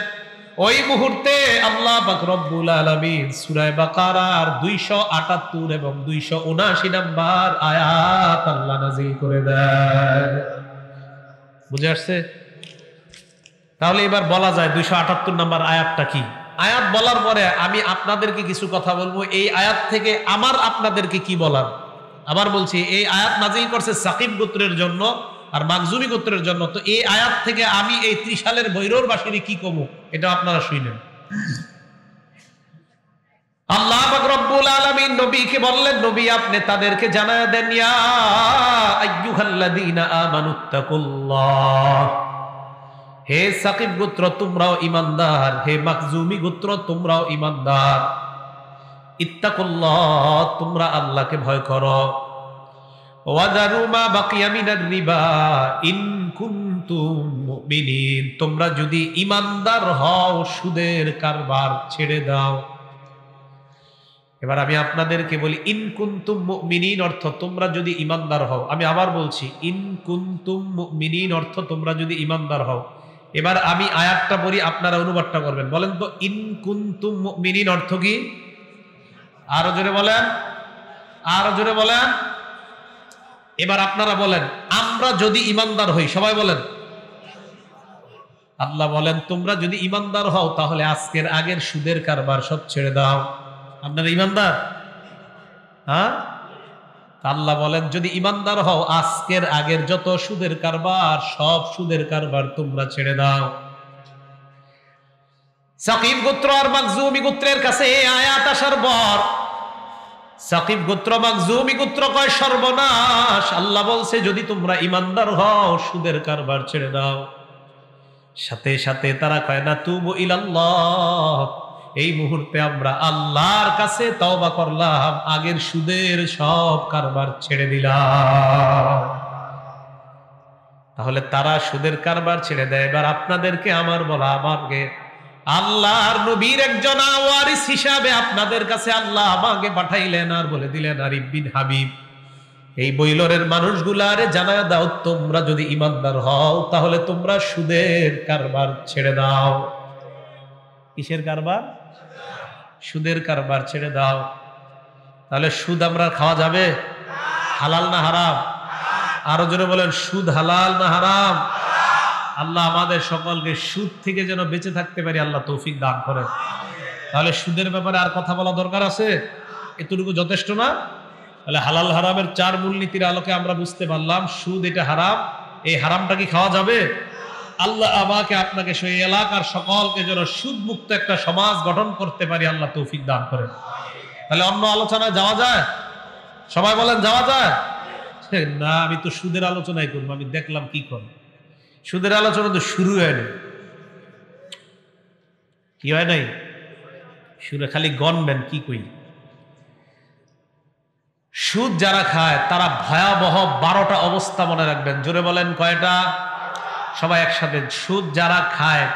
ওই মুহূর্তে আল্লাহ পাক রব্বুল আলামিন সূরা বাকারার 278 এবং 279 নাম্বার আয়াত আল্লাহ নাযিল করে দেন। বুঝে আসছে? তাহলে এবার বলা যায় 278 নম্বর আয়াতটা কি? আয়াত বলার পরে আমি আপনাদেরকে কিছু কথা বলবো। এই আয়াত থেকে আমার আপনাদেরকে কি বলার? আবার বলছি, এই আয়াত নাজিল করছে সাকিব গোত্রের জন্য আর মাকজুমি গোত্রের জন্য। তো এই আয়াত থেকে আমি এই ত্রিশালের বৈরোর বাসিনী কি কমু, এটা আপনারা শুনেন। আল্লাহ পাক রব্বুল আলামিন নবীকে বললেন, নবী আপনি তাদেরকে জানায়া দেন, ইয়া আইয়ুহাল্লাযীনা আমানুত্তাকুল্লাহ, হে সাকিব গোত্র তোমরাও ঈমানদার, হে মাকজুমি গোত্র তোমরাও ঈমানদার, ইত্তাকুল্লাহ তোমরা আল্লাহকে ভয় করো, ওয়াদারু মা বাকিয়া মিনার রিবা ইন কুনতুম মুমিনিন, তোমরা যদি ঈমানদার হও সুদের কারবার ছেড়ে দাও। এবার আমি আপনাদেরকে বলি, ইন কুনতুম মুমিনিন অর্থ তোমরা যদি ঈমানদার হও। আমি আবার বলছি, ইন কুনতুম মুমিনিন অর্থ তোমরা যদি ঈমানদার হও। এবার আমি আয়াতটা বলি, আপনারা অনুবাদটা করবেন। বলেন তো, ইন কুনতুম মুমিনিন অর্থ কি? আরো জোরে বলেন, আরো জোরে বলেন। এবার আপনারা বলেন, আমরা যদি ঈমানদার হই। সবাই বলেন। আল্লাহ বলেন, তোমরা যদি ঈমানদার হও তাহলে আজকের আগের সুদের কারবার সব ছেড়ে দাও। আপনারা ঈমানদার? হ্যাঁ, আল্লাহ বলেন যদি ঈমানদার হও আজকের আগের যত সুদের কারবার সব সুদের কারবার তোমরা ছেড়ে দাও। সাকিব গোত্র আর মাকজুমি গোত্রের কাছে এই আয়াত আসার পর সাকিব গোত্র মাকজুমি গোত্র কয় সর্বনাশ। আল্লাহ বলছে যদি তোমরা ঈমানদার হও সুদের কারবার ছেড়ে দাও। সাথে সাথে তারা কয় না তুবু ইলাল্লাহ, এই মুহূর্তে আমরা আল্লাহর কাছে তওবা করলাম, আগের সুদের সব কারবার ছেড়ে দিলাম। তাহলে তারা সুদের কারবার ছেড়ে দেয়। এবার আপনাদেরকে আমার বলা, আমাকে আল্লাহর নবীর একজন ওয়ারিস হিসাবে আপনাদের কাছে আল্লাহ আমাকে পাঠাইলেন আর বলে দিলেন, আরিফ বিন হাবিব এই বৈলরের মানুষগুলারে জানায়া দাও, তোমরা যদি ঈমানদার হও তাহলে তোমরা সুদের কারবার ছেড়ে দাও। কিসের কারবার? সুদের কারবার ছেড়ে দাও। তাহলে সুদ আমরা খাওয়া যাবে? হালাল না হারাম? আরো জোরে বলেন, সুদ হালাল না হারাম? আল্লাহ আমাদের সকলকে সুদ থেকে যেন বেঁচে থাকতে পারি আল্লাহ তৌফিক দান করেন। তাহলে সুদের ব্যাপারে আর কথা বলা দরকার আছে? এতটুকু যথেষ্ট না? তাহলে হালাল হারামের 4 মূলনীতির আলোকে আমরা বুঝতে পারলাম সুদ এটা হারাম। এই হারামটা কি খাওয়া যাবে? আল্লাহ আমাকে আপনাকে সেই এলাকার সকলকে যেন সুদ মুক্ত একটা সমাজ গঠন করতে পারি আল্লাহ তৌফিক দান করেন। তাহলে অন্য আলোচনায় যাওয়া যায়? সবাই বলেন যাওয়া যায়? না, আমি তো সুদের আলোচনাই করবো। আমি দেখলাম কি করে সুদের আলোচনা তো শুরু হয়নি। কি হয় নাই? শুরু খালি গণবেন কি কই। সুদ যারা খায় তারা ভয়াবহ 12টা অবস্থা মনে রাখবেন। জোরে বলেন কয়টা? সবাই একসাথে। সুদ যারা খায়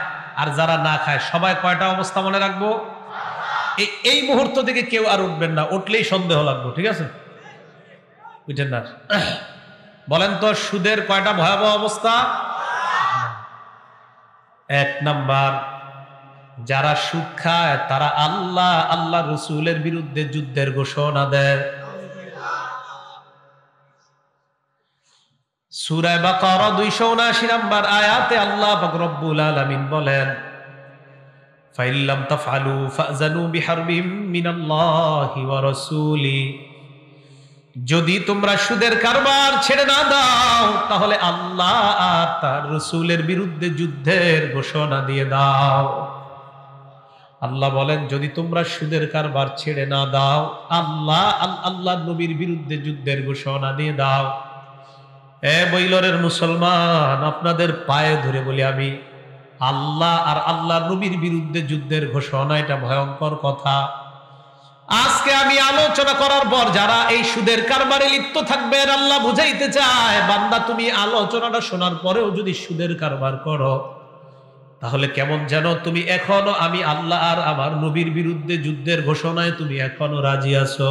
আর যারা না খায় সবাই কয়টা অবস্থা মনে রাখবো? এই মুহূর্ত থেকে কেউ আর উঠবেন না, উঠলেই সন্দেহ লাগবে। ঠিক আছে? বুঝছেন না? বলেন তো সুদের কয়টা ভয়াবহ অবস্থা? 1 নাম্বার, যারা সুদ খায় তারা আল্লাহ রসুলের বিরুদ্ধে যুদ্ধের ঘোষণা দেয়। সূরা বাকারা 279 নম্বর আয়াতে আল্লাহ পাক রব্বুল আলামিন বলেন, ফাইল্লাম তাফআলু ফাযানু বিহারবিম মিনাল্লাহি ওয়া রাসূলি, যদি তোমরা সুদের কারবার ছেড়ে না দাও তাহলে আল্লাহ আর তার রাসূলের বিরুদ্ধে যুদ্ধের ঘোষণা দিয়ে দাও। আল্লাহ বলেন যদি তোমরা সুদের কারবার ছেড়ে না দাও আল্লাহ নবীর বিরুদ্ধে যুদ্ধের ঘোষণা দিয়ে দাও। এ বৈলরের মুসলমান, আপনাদের পায়ে ধরে বলি আমি, আল্লাহ আর আল্লাহ নবীর বিরুদ্ধে যুদ্ধের ঘোষণা এটা ভয়ঙ্কর কথা। আজকে আমি আলোচনা করার পর যারা এই সুদের কারবারে লিপ্ত থাকবেন, আল্লাহ বুঝাইতে চায় বান্দা তুমি আলোচনাটা শোনার পরেও যদি সুদের কারবার করো তাহলে কেমন যেন তুমি এখনো আমি আল্লাহ আর আমার নবীর বিরুদ্ধে যুদ্ধের ঘোষণায় তুমি এখনো রাজি আছো।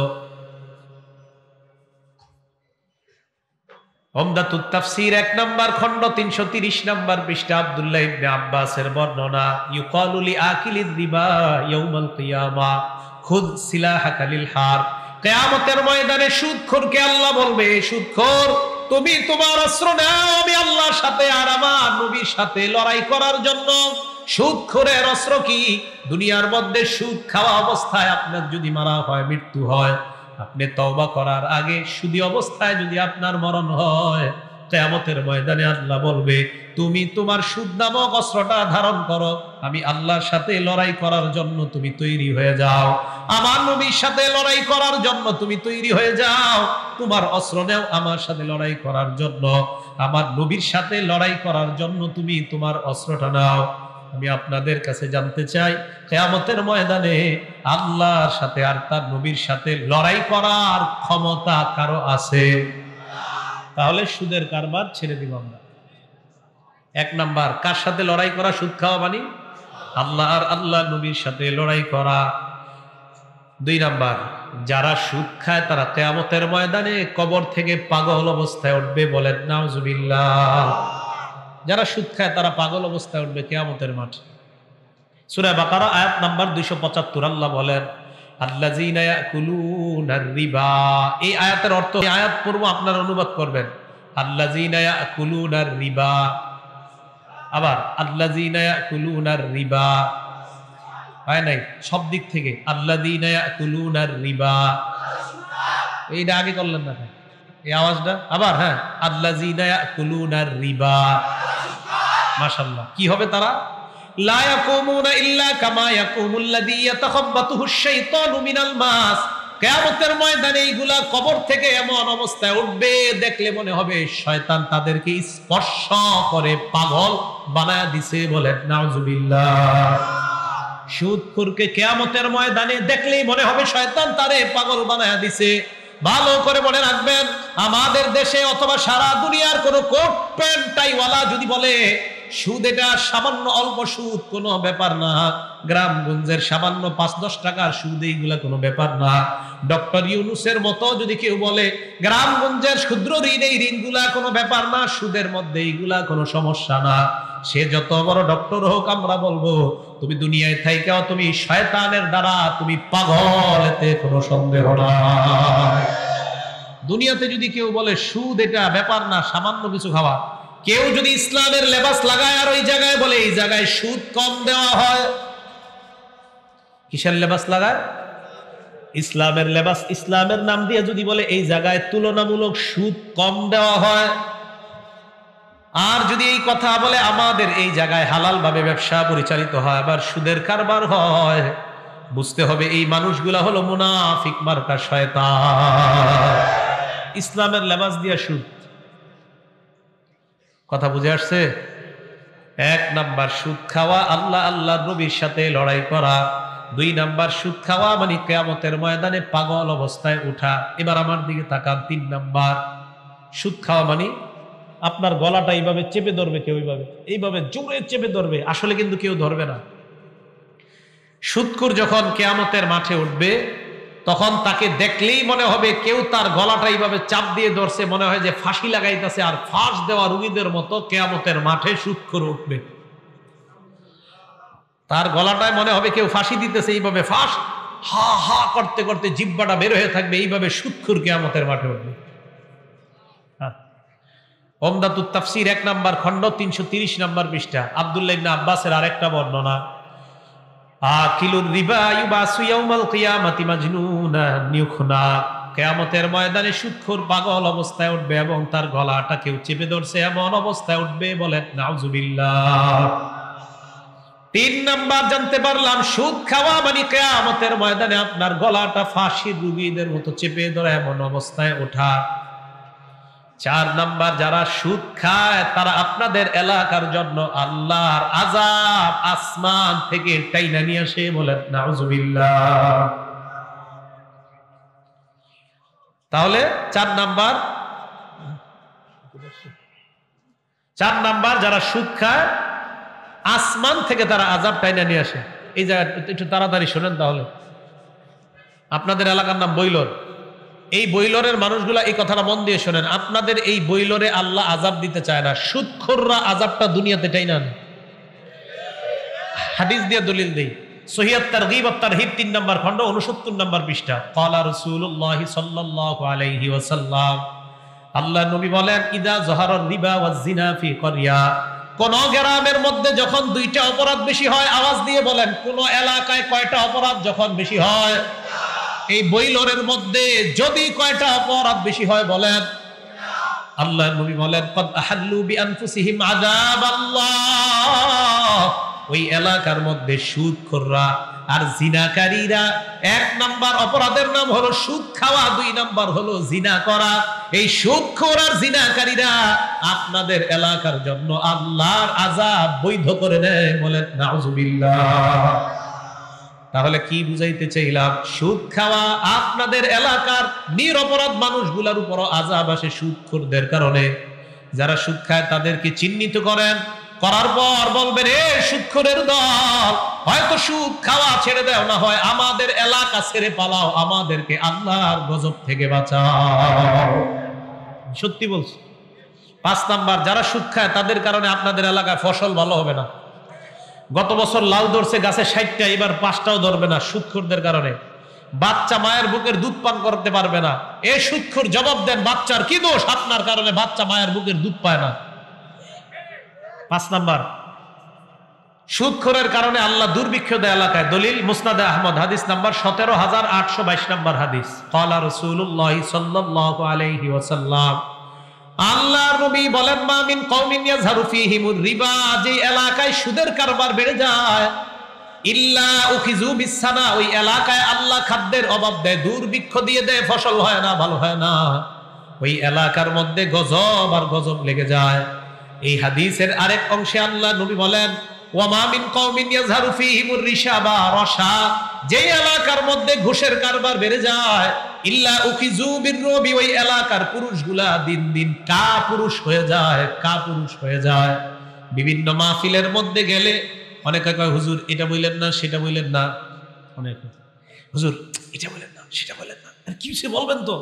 উমদাতুত তাফসীর 1 নম্বর খণ্ড 330 নম্বর পৃষ্ঠা আব্দুল্লাহ ইবনে আব্বাসের বর্ণনা, ইউকালু লি আকিলির রিবা ইয়াউমাল কিয়ামা খুদ সিলাহাকা লিল হার। কিয়ামতের ময়দানে সুদখোরকে আল্লাহ বলবে, সুদখোর তুমি তোমার অস্ত্র নাও আমি আল্লাহর সাথে আর আমার নবীর সাথে লড়াই করার জন্য। সুদখোরের অস্ত্র কি? দুনিয়ার মধ্যে সুদ খাওয়া অবস্থায় আপনার যদি মারা হয়, মৃত্যু হয়, আপনি তওবা করার আগে সুদী অবস্থায় যদি আপনার মরণ হয়, কিয়ামতের ময়দানে আল্লাহ বলবে তুমি তোমার সুদ নামক অস্ত্রটা ধারণ করো, আমি আল্লাহর সাথে লড়াই করার জন্য তুমি তৈরি হয়ে যাও, আমার নবীর সাথে লড়াই করার জন্য তুমি তৈরি হয়ে যাও। তোমার অস্ত্র নেও আমার সাথে লড়াই করার জন্য, আমার নবীর সাথে লড়াই করার জন্য তুমি তোমার অস্ত্রটা নাও। আমি আপনাদের কাছে জানতে চাই, কিয়ামতের ময়দানে আল্লাহর সাথে আর তার নবীর সাথে লড়াই করার ক্ষমতা কারো আছে? তাহলে সুদের কারবার ছেড়ে দিব আমরা। এক নাম্বার, কার সাথে লড়াই করা? সুদ খাওয়া মানে আল্লাহ আর আল্লাহ নবীর সাথে লড়াই করা। দুই নাম্বার, যারা সুদ খায় তারা কিয়ামতের ময়দানে কবর থেকে পাগল অবস্থায় উঠবে। বলেন নাউজুবিল্লাহ। যারা সুদ খায় তারা পাগল অবস্থায় উঠবে কিয়ামতের মাঠে। সূরা বাকারা আয়াত নাম্বার 275 আল্লাহ বলেন আল্লাযীনা ইয়াকুলুনার রিবা। এই আয়াতের অর্থ, এই আয়াত পূর্ব আপনারা অনুবাদ করবেন আল্লাযীনা ইয়াকুলুনার রিবা। আবার আল্লাযীনা ইয়াকুলুনার রিবা হয় নাই, সব দিক থেকে আল্লাযীনা ইয়াকুলুনার রিবা। এইটা আগে করলেন না এই আওয়াজটা? আবার হ্যাঁ, আল্লাযীনা ইয়াকুলুনার রিবা। মাশাআল্লাহ। কি হবে তারা? লা ইয়াকুমুনা ইল্লা কামা ইয়াকুমুল্লাযী ইয়াতাখাব্বাতুহুশ শাইতানু মিনাল মাস। কিয়ামতের ময়দানে এইগুলা কবর থেকে এমন অবস্থায় উঠবে, দেখলে মনে হবে শয়তান তাদেরকে স্পর্শ করে পাগল বানায়া দিছে। বলেন নাউজুবিল্লাহ। সুদখোরকে কিয়ামতের ময়দানে দেখলেই মনে হবে শয়তান তারে পাগল বানায়া দিছে। ভালো করে মনে রাখবেন, আমাদের দেশে অথবা সারা দুনিয়ার কোন কোট প্যান্ট টাইওয়ালা যদি বলে সুদ এটা সামান্য অল্প সুদ, কোনো ব্যাপার না, গ্রামগঞ্জের সামান্য 5-10 টাকার সুদ এইগুলা কোনো ব্যাপার না, ডক্টর ইউনূসের মতো যদি কেউ বলে গ্রামগঞ্জের ক্ষুদ্র ঋণ এই ঋণগুলা কোনো ব্যাপার না, সুদের মধ্যে এইগুলা কোনো সমস্যা না, সে যত বড় ডক্টর হোক আমরা বলবো তুমি দুনিয়ায় থাইকাও তুমি শয়তানের দ্বারা তুমি পাগল, এতে কোনো সন্দেহ নাই। দুনিয়াতে যদি কেউ বলে সুদ এটা ব্যাপার না, সামান্য কিছু খাওয়া, কেউ যদি ইসলামের লেবাস লাগায় আর ওই জায়গায় বলে এই জায়গায় সুদ কম দেওয়া হয়, কিসের লেবাস লাগায়? ইসলামের লেবাস, ইসলামের নাম দিয়ে যদি বলে এই জায়গায় তুলনামূলক সুদ কম দেওয়া হয়, আর যদি এই কথা বলে আমাদের এই জায়গায় হালাল ভাবে ব্যবসা পরিচালিত হয়, আবার সুদের কারবার হয়, বুঝতে হবে এই মানুষগুলা হলো মুনাফিক মার্কা শয়তান। ইসলামের লেবাস দিয়ে সুদ। কথা বুঝে আসছে? এক নাম্বার সুদ খাওয়া আল্লাহ আল্লাহ নবীর সাথে লড়াই করা। দুই নাম্বার সুদ খাওয়া মানে কিয়ামতের ময়দানে পাগল অবস্থায় উঠা। এবার আমার দিকে তাকান। তিন নাম্বার, সুদ খাওয়া মানে আপনার গলাটা এইভাবে চেপে ধরবে কেউ, এইভাবে জোরে চেপে ধরবে, আসলে কিন্তু কেউ ধরবে না। সুদখোর যখন কিয়ামতের মাঠে উঠবে তখন তাকে দেখলেই মনে হবে কেউ তার গলাটা এইভাবে চাপ দিয়ে ধরছে, মনে হয় যে ফাঁসি লাগাইতেছে, আর ফাঁস দেওয়া রুগীদের মতো কিয়ামতের মাঠে সুদখোর উঠবে। তার গলাটায় মনে হবে কেউ ফাঁসি দিতেছে, এইভাবে ফাঁস হা হা করতে করতে জিহ্বাটা বের হয়ে থাকবে, এইভাবে সুদখোর কিয়ামতের মাঠে উঠবে। ওমদাতুত তাফসীর 1 নম্বর খণ্ড 330 নম্বর পৃষ্ঠা, আব্দুল্লাহ ইবনে আব্বাসের আরেকটা বর্ণনা, আকিলুর রিবা ইউবাসু ইয়াউমাল কিয়ামাতি মাজনুনান ইউখনা। কিয়ামতের ময়দানে সুদখোর পাগল অবস্থায় উঠবে এবং তার গলাটা কেউ চেপে ধরছে এমন অবস্থায় উঠবে। বলেন নাউজুবিল্লাহ। 3 নাম্বার জানতে পারলাম সুদ খাওয়া মানে কিয়ামতের ময়দানে আপনার গলাটা ফাঁসির রোগীদের মতো চেপে ধরে এমন অবস্থায় ওঠা। 4 নাম্বার, যারা সুদ খায় তারা আপনাদের এলাকার জন্য আল্লাহর আযাব আসমান থেকে টাইনা নিয়ে আসে। বলেন নাউজুবিল্লাহ। তাহলে 4 নাম্বার যারা সুদ খায় আসমান থেকে তারা আযাব টাইনা নিয়ে আসে। এই জায়গা একটু তাড়াতাড়ি শোনেন। তাহলে আপনাদের এলাকার নাম বৈলর। এই বৈলরের মানুষগুলা এই কথাটা মন দিয়ে শোনেন, আপনাদের এই বৈলরে আল্লাহ আযাব দিতে চায় না, সুদখোররা আযাবটা দুনিয়াতে টাইনা নেয়। হাদিস দিয়ে দলিল দেই, সহিহ তারগীব ওয়াত তারহিব 3 নম্বর খণ্ড 69 নম্বর পৃষ্ঠা। ক্বালা রাসূলুল্লাহ সাল্লাল্লাহু আলাইহি ওয়াসাল্লাম, আল্লাহ নবী বলেন ইদা জহারার রিবা ওয়াজ জিনা ফি ক্বরিয়া, কোন গ্রামের মধ্যে যখন দুইটা অপরাধ বেশি হয়, আওয়াজ দিয়ে বলেন কোন এলাকায় কয়টা অপরাধ যখন বেশি হয়? এই বৈলরের মধ্যে যদি কয়টা অপরাধ বেশি হয় বলেন? আল্লাহ নবী বলেন কদ আহাল্লু বিআনফুসিহিম আযাবাল্লাহ, ওই এলাকার মধ্যে সুদখোররা আর জিনাকারীরা, এক নাম্বার অপরাধের নাম হলো সুদ খাওয়া, দুই নাম্বার হলো জিনা করা। এই সুদখোর আর জিনাকারীরা আপনাদের এলাকার জন্য আল্লাহর আযাব বৈধ করে নেয়, বলেন নাউযুবিল্লাহ। তাহলে কি বুঝাইতে চাইলাম? সুদ খাওয়া আপনাদের এলাকার নিরপরাধ মানুষগুলোর উপর আযাব আসে সুদখোরদের কারণে। যারা সুদ খায় তাদেরকে চিহ্নিত করেন, করার পর বলবেন এ সুদখোরের দল, হয়তো সুদ খাওয়া ছেড়ে দাও, না হয় আমাদের এলাকা ছেড়ে পালাও, আমাদেরকে আল্লাহর গজব থেকে বাঁচাও। সত্যি বলছি। 5 নাম্বার, যারা সুদ খায় তাদের কারণে আপনাদের এলাকায় ফসল ভালো হবে না। গত বছর লাউ ধরছে গাছে 60টা, এবার 5টাও ধরবে না সুদখোরদের কারণে। বাচ্চা মায়ের বুকের দুধ পান করতে পারবে না। এ সুদখোর জবাব দেন, বাচ্চার কি দোষ? আপনার কারণে বাচ্চা মায়ের বুকের দুধ পায় না। 5 নাম্বার, সুদখোরের কারণে আল্লাহ দুর্ভিক্ষ দেয় এলাকায়। দলিল মুসনাদে আহমদ, হাদিস নাম্বার 17822 নাম্বার হাদিস। ক্বালা রাসূলুল্লাহ সাল্লাল্লাহু আলাইহি ওয়াসাল্লাম, আল্লাহর নবী বলেন মা মিন কওমিন ইয়াযহারু ফীহিমুর রিবা, যে এলাকায় সুদের কারবার বেড়ে যায়, ইল্লা উখিযু বিসসানা, ওই এলাকায় আল্লাহ খাদ্যের অভাব দেয়, দুর্ভিক্ষ দিয়ে দেয়, ফসল হয় না, ভালো হয় না, ওই এলাকার মধ্যে গজব আর গজব লেগে যায়। এই হাদিসের আরেক অংশে আল্লাহ নবী বলেন ওয়া মা মিন কওমিন ইয়াযহারু ফীহিমুর রিশাবা রশা, যে এলাকার মধ্যে ঘুষের কারবার বেড়ে যায়, ইল্লা উখিযু বিররুবি, ওই এলাকার পুরুষগুলা দিন দিন কাপুরুষ হয়ে যায়, কাপুরুষ হয়ে যায়। বিভিন্ন মাহফিলের মধ্যে গেলে অনেকে কয় হুজুর এটা বললেন না, সেটা বললেন না, অনেক হুজুর এটা বললেন না, সেটা বললেন না, কি সে বলবেন তো।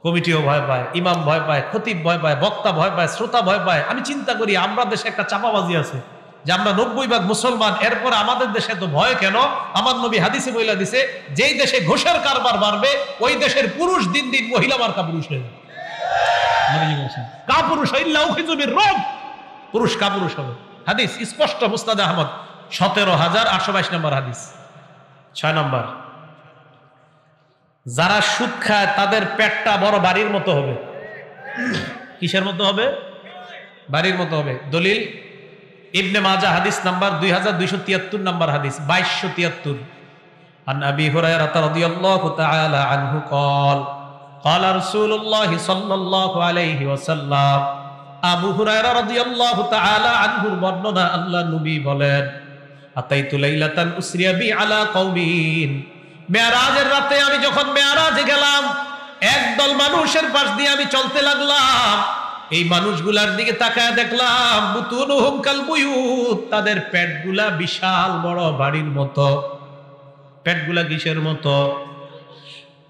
কমিটিও ভয় পায়, ইমাম ভয় পায়, খতিব ভয় পায়, বক্তা ভয় পায়, শ্রোতা ভয় পায়। আমি চিন্তা করি আমরা দেশে একটা চাপাবাজি আছে যে আমরা 90% মুসলমান, এরপর আমাদের দেশে তো ভয় কেন? আমার নবী হাদিসে বইলা দিছে, যেই দেশে ঘোষের কারবার বাড়বে ওই দেশের পুরুষ দিন দিন মহিলা মার্কা পুরুষ হয়ে যাবে। কাপুরুষ পুরুষ কাপুরুষ হবে। হাদিস স্পষ্ট, মুসনাদ আহমদ 17822 নম্বর হাদিস। 6 নম্বর, যারা সুদ খায় তাদের পেটটা বড় বাড়ির মতো হবে। কিসের মতো হবে? বাড়ির মতো হবে। দলিল ইবনে মাজাহ হাদিস নাম্বার 2273 নম্বর হাদিস, 2273। আন আবি হুরায়রা রাদিয়াল্লাহু তাআলা আনহু قال قال رسول الله صلى الله عليه وسلم, আবু হুরায়রা রাদিয়াল্লাহু তাআলা আনহুর বর্ণনা, আল্লাহ নবী বলেন আতাইতু লাইলাতান উসরিয়া বি আলা কওমিন, মেরাজের রাতে আমি যখন মেরাজে গেলাম, একদল মানুষের পাশ দিয়ে আমি চলতে লাগলাম। এই মানুষগুলার দিকে তাকায় দেখলাম বুতুনুহুম কাল বুয়ুত, তাদের পেটগুলা বিশাল বড় বাড়ির মতো। পেটগুলা কিসের মতো?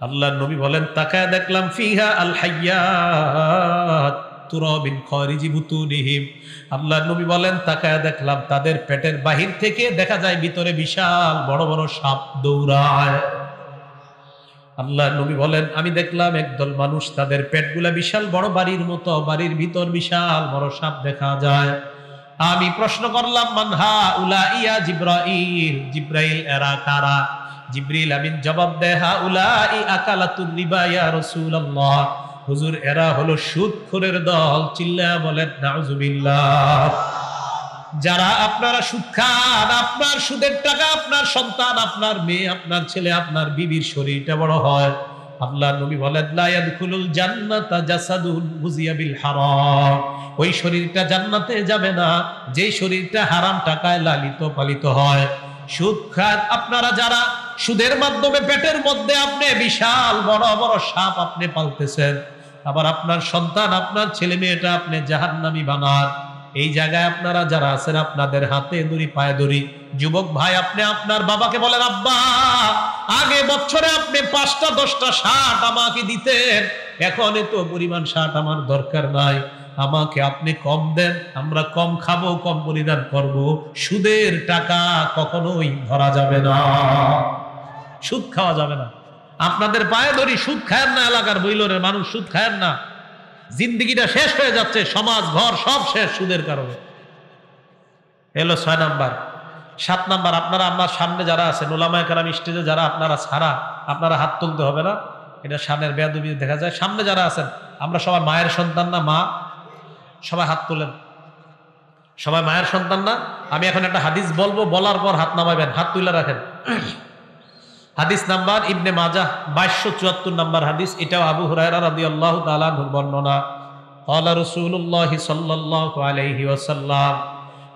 আল্লাহর নবী বলেন তাকায় দেখলাম ফিহা আল হাইয়াত তুরাবিন খারিজি বুতুনিহিম, আল্লাহর নবী বলেন তাকায় দেখলাম তাদের পেটের বাহির থেকে দেখা যায় ভিতরে বিশাল বড় বড় সাপ দৌড়ায়। আল্লাহর নবী বলেন আমি দেখলাম একদল মানুষ, তাদের পেটগুলা বিশাল বড় বাড়ির মতো, বাড়ির ভিতর বিশাল বড় সাপ দেখা যায়। আমি প্রশ্ন করলাম মানহা উলা ইয়া জিব্রাইল, জিব্রাইল এরা কারা? জিবরিল আমিন জবাব দেয় হা উলাই আকালাতুর রিবা ইয়া রাসূলুল্লাহ, হুজুর এরা হলো সুদখোরের দল। চিল্লায়া বলেন নাউযুবিল্লাহ। যারা আপনারা সুদ খান, আপনার সুদের টাকা আপনার সন্তান, আপনার মেয়ে, আপনার ছেলে, আপনার বিবির শরীরটা বড় হয়। আল্লাহ নবী বলেন লা ইয়াদখুলুল জান্নাতা জাসাদুন গুযিয়া বিল হারাম, ওই শরীরটা জান্নাতে যাবে না যেই শরীরটা হারাম টাকায় লালিত পালিত হয়। সুদ খান আপনারা যারা, সুদের মাধ্যমে পেটের মধ্যে আপনি বিশাল বড় বড় সাপ আপনি পালতেছেন, আবার আপনার সন্তান, আপনার ছেলে মেয়েটা আপনি জাহান্নামী বানান। এই জায়গায় আপনারা যারা আছেন, আপনাদের হাতে দড়ি পায়ে দড়ি। যুবক ভাই, আপনি আপনার বাবাকে বলেন আব্বা আগে বছরে আপনি 5টা 10টা শার্ট আমাকে দিতেন, এখন এত পরিমাণ শার্ট আমার দরকার নাই, আমাকে আপনি কম দেন, আমরা কম খাবো, কম পরিধান করব। সুদের টাকা কখনোই ধরা যাবে না, সুদ খাওয়া যাবে না। আপনাদের পায়ে ধরি, সুদ খায়েন না, এলাকার বইলরের মানুষ সুদ খায়েন না। জিন্দেগিটা শেষ হয়ে যাচ্ছে, সমাজ ঘর সব শেষ সুদের কারণে। এলো 6 নাম্বার। 7 নাম্বার, আপনারা আমার সামনে যারা আছেন, ওলামায়ে কেরাম স্টেজে যারা আপনারা ছাড়া, আপনারা হাত তুলতে হবে না, এটা সামনের বেয়াদবি দেখা যায়। সামনে যারা আছেন, আমরা সবাই মায়ের সন্তান না? মা, সবাই হাত তোলেন। সবাই মায়ের সন্তান না? আমি এখন একটা হাদিস বলবো, বলার পর হাত নামাবেন, হাত তুলে রাখেন। হাদিস নাম্বার ইবনে মাজাহ 2274 নাম্বার হাদিস। এটাও আবু হুরায়রা রাদিয়াল্লাহু তাআলা আনহুর বর্ণনা। ক্বালা রাসূলুল্লাহি সাল্লাল্লাহু আলাইহি ওয়াসাল্লাম,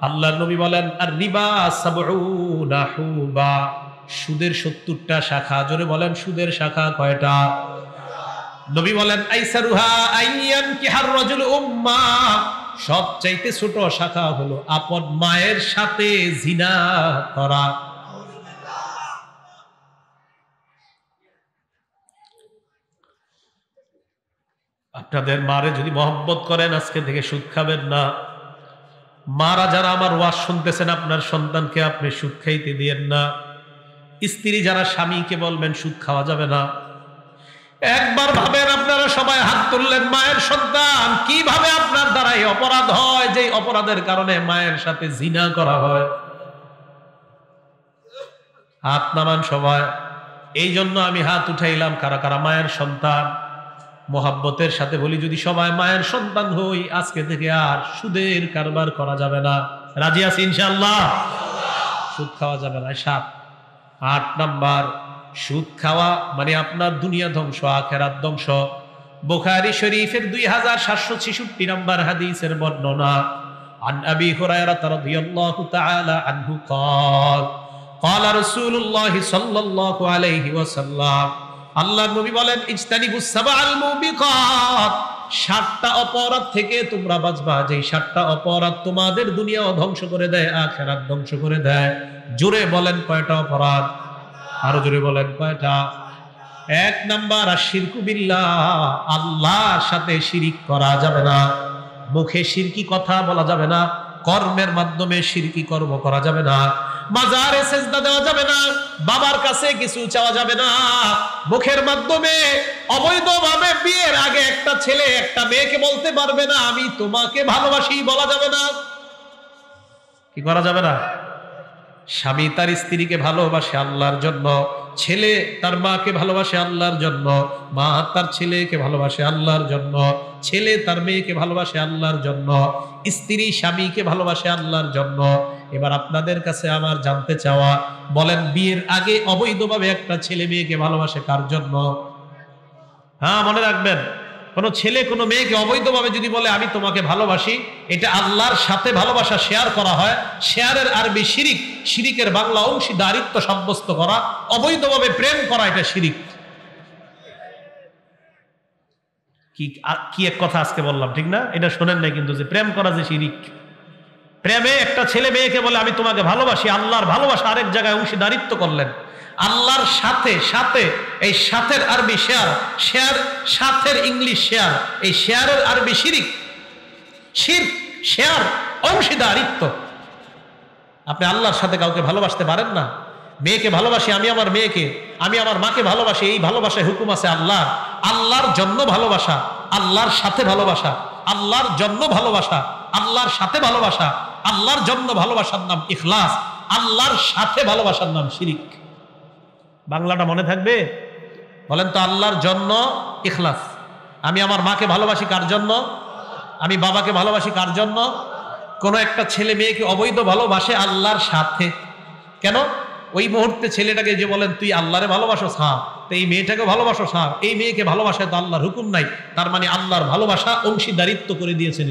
আল্লাহর নবী বলেন, আর রিবা সাবউনা হুবা, সুদের 70টা শাখা। জোরে বলেন, সুদের শাখা কয়টা? নবী বলেন, আইসারুহা আইয়ান কিহার রাজুল উম্মা, সবচাইতে ছোট শাখা হলো আপন মায়ের সাথে জিনা করা। আপনাদের মারে যদি মহব্বত করেন, আজকে থেকে সুদ খাবেন না। মারা যারা আমার ওয়াজ শুনতেছেন, আপনার সন্তানকে আপনি সুদ খাইতে দিয়েন না। স্ত্রী যারা স্বামীকে বলবেন সুদ খাওয়া যাবে না। একবার ভাবেন, আপনারা সবাই হাত তুললেন, মায়ের সন্তান, কিভাবে আপনার দ্বারা এই অপরাধ হয়, যে অপরাধের কারণে মায়ের সাথে জিনা করা হয়। হাত নামান সবাই। এই জন্য আমি হাত উঠাইলাম, কারা কারা মায়ের সন্তান। মোহাব্বতের সাথে বলি, যদি সবাই মায়ের সন্তান হই, আজকে থেকে আর সুদের কারবার করা যাবে না। রাজি আছি ইনশাআল্লাহ? সুদ খাওয়া যাবে না। 7। 8 নাম্বার, সুদ খাওয়া মানে আপনার দুনিয়া ধ্বংস, আখিরাত ধ্বংস। বুখারী শরীফের 2766 নাম্বার হাদিসের বর্ণনা। আন আবি হুরায়রা রাদিয়াল্লাহু তাআলা আনহু قال قال رسول الله صلى الله عليه وسلم, আল্লাহর নবী বলেন, ইজতানিবুস সাবআল মুবিকাত, 7টা অপরাধ থেকে তোমরা বাঁচবা, যেই 7টা অপরাধ তোমাদের দুনিয়াও ধ্বংস করে দেয়, আখিরাত ধ্বংস করে দেয়। জোরে বলেন কয়টা অপরাধ? আরো জোরে বলেন কয়টা? 1 নাম্বার, আশিরকু বিল্লাহ, আল্লাহর সাথে শিরিক করা যাবে না। মুখে শিরকি কথা বলা যাবে না, কর্মের মাধ্যমে শিরকি কর্ম করা যাবে না, মাজারে সেজদা দেওয়া যাবে না, বাবার কাছে কিছু চাওয়া যাবে না, মুখের মাধ্যমে অবৈধভাবে বিয়ের আগে একটা ছেলে একটা মেয়েকে বলতে পারবে না আমি তোমাকে ভালোবাসি, বলা যাবে না। কি করা যাবে না? স্বামী তার স্ত্রীকে ভালোবাসে আল্লাহর জন্য, ছেলে তার মাকে ভালোবাসে আল্লাহর জন্য, মা তার ছেলেকে ভালোবাসে আল্লাহর জন্য, ছেলে তার মেয়েকে ভালোবাসে আল্লাহর জন্য, স্ত্রী স্বামীকে ভালোবাসে আল্লাহর জন্য। এবার আপনাদের কাছে আমার জানতে চাওয়া, বলেন বিয়ের আগে অবৈধভাবে একটা ছেলে মেয়েকে ভালোবাসে কার জন্য? হ্যাঁ, মনে রাখবেন, কোন ছেলে কোন মেয়েকে অবৈধভাবে যদি বলে আমি তোমাকে ভালোবাসি, এটা আল্লাহর সাথে ভালোবাসা শেয়ার করা হয়। শেয়ারের আরবি শিরিক, শিরিকের বাংলা অংশীদারিত্ব সাব্যস্ত করা, অবৈধভাবে প্রেম করা, এটা শিরিক। কি এক কথা আজকে বললাম, ঠিক না? এটা শোনেন নাই কিন্তু, যে প্রেম করা যে শিরিক। প্রেমে একটা ছেলে মেয়েকে বলে আমি তোমাকে ভালোবাসি, আল্লাহর ভালোবাসা আরেক জায়গায় অংশীদারিত্ব করলেন আল্লাহর সাথে। সাথে, এই সাথের আরবি শেয়ার, শেয়ার সাথের ইংলিশ শেয়ার, এই শেয়ারের আরবি শিরিক। শিরক, শেয়ার, অংশীদারিত্ব। আপনি আল্লাহর সাথে কাউকে ভালোবাসতে পারেন না। মেয়েকে ভালোবাসি আমি, আমার মেয়েকে, আমি আমার মাকে ভালোবাসি, এই ভালোবাসায় হুকুম আছে আল্লাহর। আল্লাহর জন্য ভালোবাসা, আল্লাহর সাথে ভালোবাসা, আল্লাহর জন্য ভালোবাসা, আল্লাহর সাথে ভালোবাসা, আল্লাহর জন্য ভালোবাসার নাম ইখলাস, আল্লাহর সাথে ভালোবাসার নাম শিরিক। বাংলাটা মনে থাকবে? বলেন তো, আল্লাহর জন্য ইখলাস। আমি আমার মাকে ভালোবাসি কার জন্য? আমি বাবাকে ভালোবাসি কার জন্য? কোন একটা ছেলে মেয়েকে অবৈধ ভালোবাসে আল্লাহর সাথে। কেন? ওই মুহূর্তে ছেলেটাকে যে বলেন তুই আল্লাহরে ভালোবাসো, হ্যাঁ, তো এই মেয়েটাকে ভালোবাসো, হ্যাঁ, এই মেয়েকে ভালোবাসায় তো আল্লাহর হুকুম নাই, তার মানে আল্লাহর ভালোবাসা অংশীদারিত্ব করে দিয়েছেন।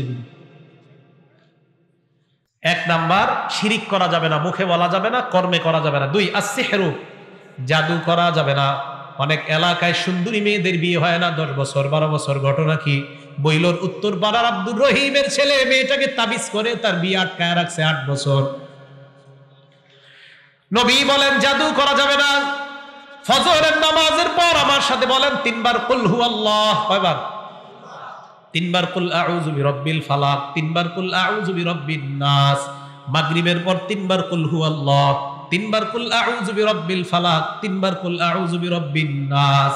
1 নাম্বার, শিরিক করা যাবে না, মুখে বলা যাবে না, কর্মে করা যাবে না। 2, আসসিহরু, জাদু করা যাবে না। অনেক এলাকায় সুন্দরী মেয়েদের বিয়ে হয় না 10 বছর 12 বছর। ঘটনা কি? বইলোর উত্তর পাড়ার আব্দুর রহিমের ছেলে মেয়েটাকে তাবিজ করে তার বিয়ে আটকায় রাখছে 8 বছর। নবী বলেন জাদু করা যাবে না। ফজরের নামাজের পর আমার সাথে বলেন 3 বার কুল হুয়াল্লাহ। কয়বার? 3 বার কুল আউযু বিরাব্বিল ফালাক, 3 বার কুল আউযু বিরাব্বিন নাস। মাগরিবের পর 3 বার কুল হুয়াল্লাহ, 3 বার কুল আউযু বিরাব্বিল ফালাক, 3 বার কুল আউযু বিরাব্বিন নাস।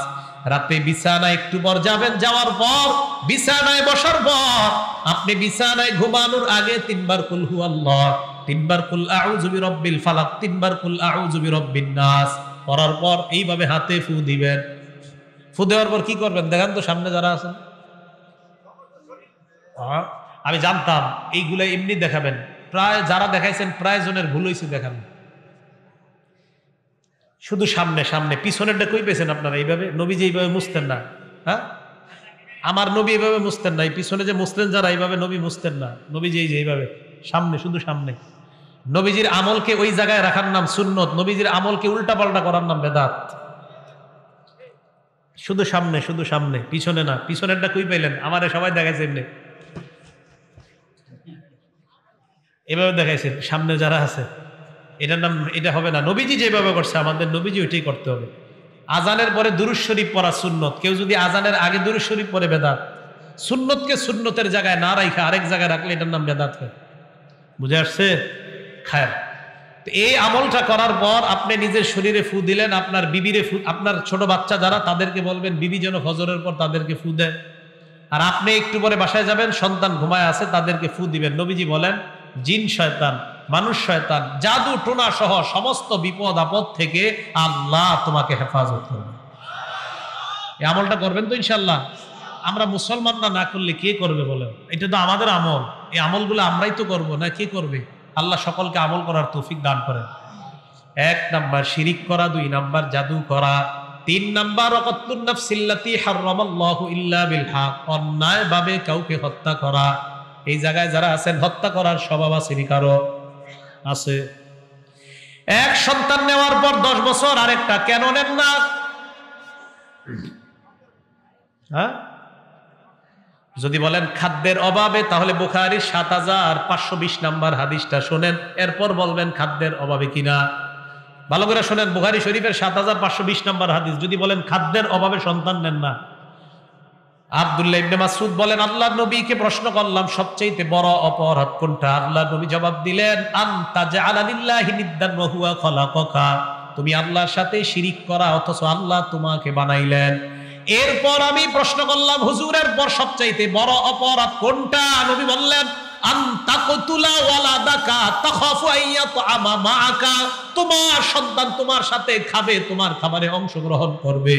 রাতে বিছানায় একটু পর যাবেন, যাওয়ার পর বিছানায় বসার পর আপনি বিছানায় ঘুমানোর আগে 3 বার কুল হুয়াল্লাহ, 3 বার কুল আউযু বিরাব্বিল ফালাক, 3 বার কুল আউযু বিরাব্বিন নাস পড়ার পর এইভাবে হাতে ফু দিবেন। ফু দেওয়ার পর কি করবেন দেখেন তো, সামনে যারা আছেন। আমি জানতাম এইগুলা এমনি দেখাবেন, প্রায় যারা দেখাইছেন প্রায় জনের ভুল হয়েছে দেখান। শুধু সামনে সামনে, পিছনেরটা কই পেয়েছেন আপনারা? এইভাবে নবীজি এইভাবে মুছতেন না। হ্যাঁ, আমার নবী এইভাবে মুছতেন না। এই পিছনে যে মুছতেন যারা, এইভাবে নবী মুছতেন না। নবীজি এই যে এইভাবে সামনে, শুধু সামনে। নবীজির আমলকে ওই জায়গায় রাখার নাম সুন্নত, নবীজির আমলকে উল্টা পাল্টা করার নাম বেদাত। শুধু সামনে, শুধু সামনে, পিছনে না। পিছনেরটা কই পাইলেন? আমারে সবাই দেখাইছে এমনি, এভাবে দেখাইছেন সামনে যারা আছে। এটার নাম, এটা হবে না। নবীজি যেভাবে করছে আমাদের নবীজি ওইটাই করতে হবে। আজানের পরে দুরূদ শরীফ পড়া সুন্নত। কেউ যদি আজানের আগে দুরূদ শরীফ পড়ে বেদাত। সুন্নতকে সুন্নতের জায়গায় না রাখা আরেক জায়গায় রাখলে এটার নাম বেদাত হয়। বুঝে আসছে? খায়ের। এই আমলটা করার পর আপনি নিজের শরীরে ফু দিলেন, আপনার বিবিরে ফু, আপনার ছোট বাচ্চা যারা তাদেরকে বলবেন বিবি যেন ফজরের পর তাদেরকে ফু দেয়। আর আপনি একটু পরে বাসায় যাবেন, সন্তান ঘুমায় আছে তাদেরকে ফু দিবেন। নবীজি বলেন জিন শয়তান, মানুষ শয়তান, জাদু টোনা সহ সমস্ত বিপদ আপদ থেকে আল্লাহ তোমাকে হেফাজত করবে। এই আমলটা করবেন তো ইনশাল্লাহ? আমরা মুসলমানরা না করলে কে করবে বলেন? এটা তো আমাদের আমল। এই আমলগুলো আমরাই তো করবো, না কে করবে? আল্লাহ সকলকে আমল করার তৌফিক দান করেন। 1 নাম্বার শিরিক করা, 2 নাম্বার জাদু করা, 3 নাম্বার ওয়াকাতুন নাফসিল্লাতী হারামাল্লাহু ইল্লা বিল হক, অন্যায় ভাবে কাউকে হত্যা করা। এই জায়গায় যারা আছেন হত্যা করার স্বভাব আছে কারো? আছে। এক সন্তান নেওয়ার পর 10 বছর আরেকটা কেন নেন না? হ্যাঁ, যদি বলেন খাদ্যের অভাবে, তাহলে বুখারীর ৭৫২০ নাম্বার হাদিসটা শোনেন, এরপর বলবেন খাদ্যের অভাবে কিনা। ভালো করে শোনেন, বুখারী শরীফের ৭৫২০ নাম্বার হাদিস। যদি বলেন খাদ্যের অভাবে সন্তান নেন না। আব্দুল্লাহ ইবনে মাসউদ বলেন আল্লাহর নবীকে প্রশ্ন করলাম সবচেয়ে বড় অপরাধ কোনটা? আল্লাহর নবী জবাব দিলেন আনতা জাআলা লিল্লাহি নিদ্দান ওয়া হুয়া খালাকাকা, তুমি আল্লাহর সাথে শিরিক করা অথচ আল্লাহ তোমাকে বানাইলেন। এরপর আমি প্রশ্ন করলাম হুজুরের পর সবচেয়ে বড় অপরাধ কোনটা? নবী বললেন আনতা কতুলা ওয়ালাদাকা তাখাফু আইয়াতআমা মাআকা, তোমার সন্তান তোমার সাথে খাবে, তোমার খাবারে অংশগ্রহণ করবে,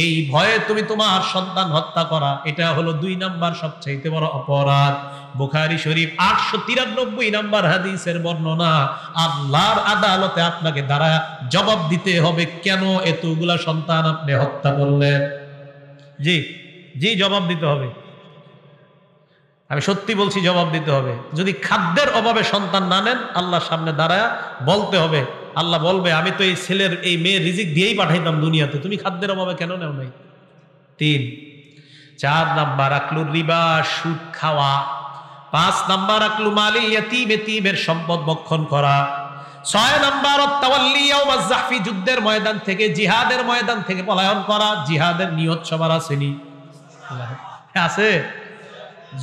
এই ভয়ে তুমি তোমার সন্তান হত্যা করা। এটা হলো 2 নাম্বার সবচেয়ে বড় অপরাধ। বুখারী শরীফ 893 নাম্বার হাদিসের বর্ণনা। আল্লাহর আদালতে আপনাকে দাঁড়ায় জবাব দিতে হবে কেন এতগুলা সন্তান আপনি হত্যা করলেন। জি জি, জবাব দিতে হবে। আমি সত্যি বলছি, জবাব দিতে হবে। যদি খাদ্যের অভাবে সন্তান না নেন, আল্লাহর সামনে দাঁড়ায় বলতে হবে। আল্লাহ বলবে আমি তো এই ছেলের এই মেয়ের রিজিক দিয়েই পাঠাইতাম দুনিয়াতে, তুমি খাদ্যের অভাবে কেন নেও নাই? 3। 4 নাম্বার আকলুর রিবা, সুদ খাওয়া। 5 নাম্বার আকলু মালিল ইয়াতীম, এতিমের সম্পদ ভক্ষণ করা। 6 নাম্বার আত-তাওয়াল্লি ইয়াউমাজ যাহফি, যুদ্ধের ময়দান থেকে, জিহাদের ময়দান থেকে পলায়ন করা। জিহাদের নিয়ত সবার আসেনি? আছে?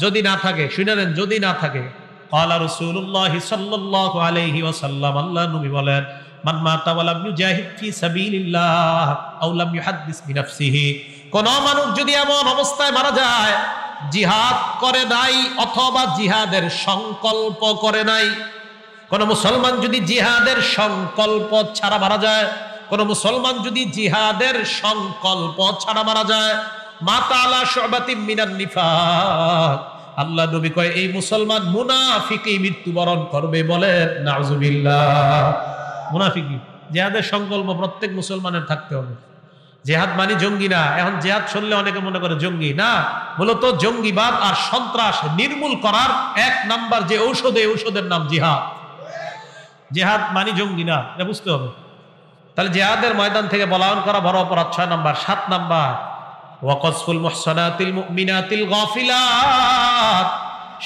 যদি না থাকে শুনে নেন, যদি না থাকে ক্বালা রাসূলুল্লাহ সাল্লাল্লাহু আলাইহি ওয়াসাল্লাম, আল্লাহর নবী বলেন মান মাতা ওয়া লাম ইউজাহিদ ফি সাবিলিল্লাহ আও লাম ইউহাদ্দিস বিনাফসিহি, কোন মানুষ যদি এমন অবস্থায় মারা যায় জিহাদ করে নাই অথবা জিহাদের সংকল্প করে নাই, কোন মুসলমান যদি জিহাদের সংকল্প ছাড়া মারা যায়, কোন মুসলমান যদি জিহাদের সংকল্প ছাড়া মারা যায়, মাতা আলা শুবাতিন মিনান নিফাক, আল্লাহ নবী কয় এই মুসলমান মুনাফিকি মৃত্যুবরণ করবে। বলেন নাউজুবিল্লাহ। মুনাফিকি। জিহাদের সংকল্প প্রত্যেক মুসলমানের থাকতে হবে। জিহাদ মানে জঙ্গি না। এখন জিহাদ শুনলে অনেকে মনে করে জঙ্গি না, মূলত জঙ্গিবাদ আর সন্ত্রাস নির্মূল করার 1 নাম্বার যে ঔষধ, এই ঔষধের নাম জিহাদ। জিহাদ মানে জঙ্গি না, এটা বুঝতে হবে। তাহলে জিহাদের ময়দান থেকে পলায়ন করা বড় অপরাধ 6 নাম্বার। 7 নাম্বার ওয়াকসফুল মুহসানাতিল মুমিনাতিল গাফিলাত,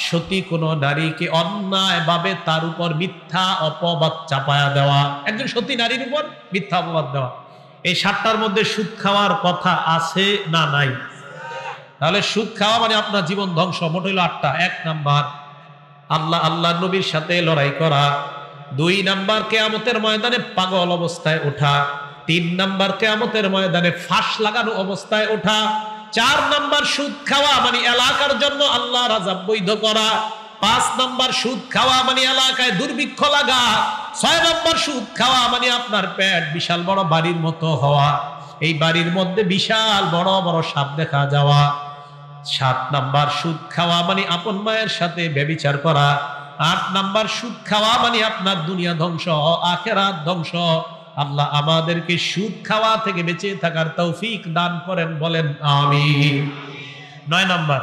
সতী কোন নারীকে অন্যায় ভাবে তার উপর মিথ্যা অপবাদ চাপায়া দেওয়া, একজন সতী নারীর উপর মিথ্যা অপবাদ দেওয়া। এই 7টার মধ্যে সুদ খাওয়ার কথা আছে না নাই? তাহলে সুদ খাওয়া মানে আপনার জীবন ধ্বংস। মোট হইল 8টা। 1 নাম্বার আল্লাহ নবীর সাথে লড়াই করা। 2 নাম্বার কিয়ামতের ময়দানে পাগল অবস্থায় ওঠা। 3 নাম্বার কিয়ামতের ময়দানে ফাঁস লাগানো অবস্থায় ওঠা। 4 নাম্বার সুদ খাওয়া মানে এলাকার জন্য আল্লাহর আযাব বৈধ করা। 5 নাম্বার সুদ খাওয়া মানে এলাকায় দুর্ভিক্ষ লাগা। 6 নাম্বার সুদ খাওয়া মানে আপনার পেট বিশাল বড় বাড়ির মতো হওয়া, এই বাড়ির মধ্যে বিশাল বড় বড় সাপ দেখা যাওয়া। 7 নাম্বার সুদ খাওয়া মানে আপন মায়ের সাথে ব্যভিচার করা। 8 নাম্বার সুদ খাওয়া মানে আপনার দুনিয়া ধ্বংস, আখিরাত ধ্বংস। আল্লাহ আমাদেরকে সুদ খাওয়া থেকে বেঁচে থাকার তৌফিক দান করেন, বলেন আমিন। 9 নাম্বার,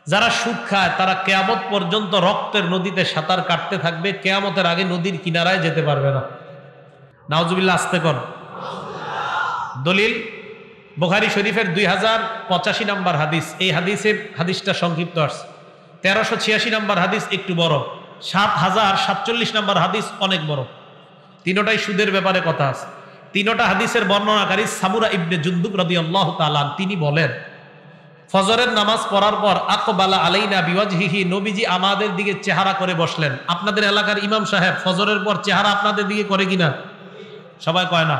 যারা সুদ খায় তারা কিয়ামত পর্যন্ত রক্তের নদীতে সাঁতার কাটতে থাকবে, কিয়ামতের আগে নদীর কিনারায় যেতে পারবে না। নাউজুবিল্লাহ, আস্তে কোন। দলিল বুখারী শরীফের 2085 নাম্বার হাদিস। এই হাদিসটা সংক্ষিপ্ত আসছে। 1386 নাম্বার হাদিস একটু বড়, 7047 নাম্বার হাদিস অনেক বড়। তিনোটাই সুদের ব্যাপারে কথা আছে। তিনোটা হাদিসের বর্ণনাকারী সামুরা ইবনে জুনদুব রাদিয়াল্লাহু তাআলা, তিনি বলেন, ফজরের নামাজ পড়ার পর আকবালা আলাইনা বিওয়াজহিহি, নবীজি আমাদের দিকে চেহারা করে বসলেন। আপনাদের এলাকার ইমাম সাহেব ফজরের পর চেহারা আপনাদের দিকে করে কিনা? সবাই কয় না।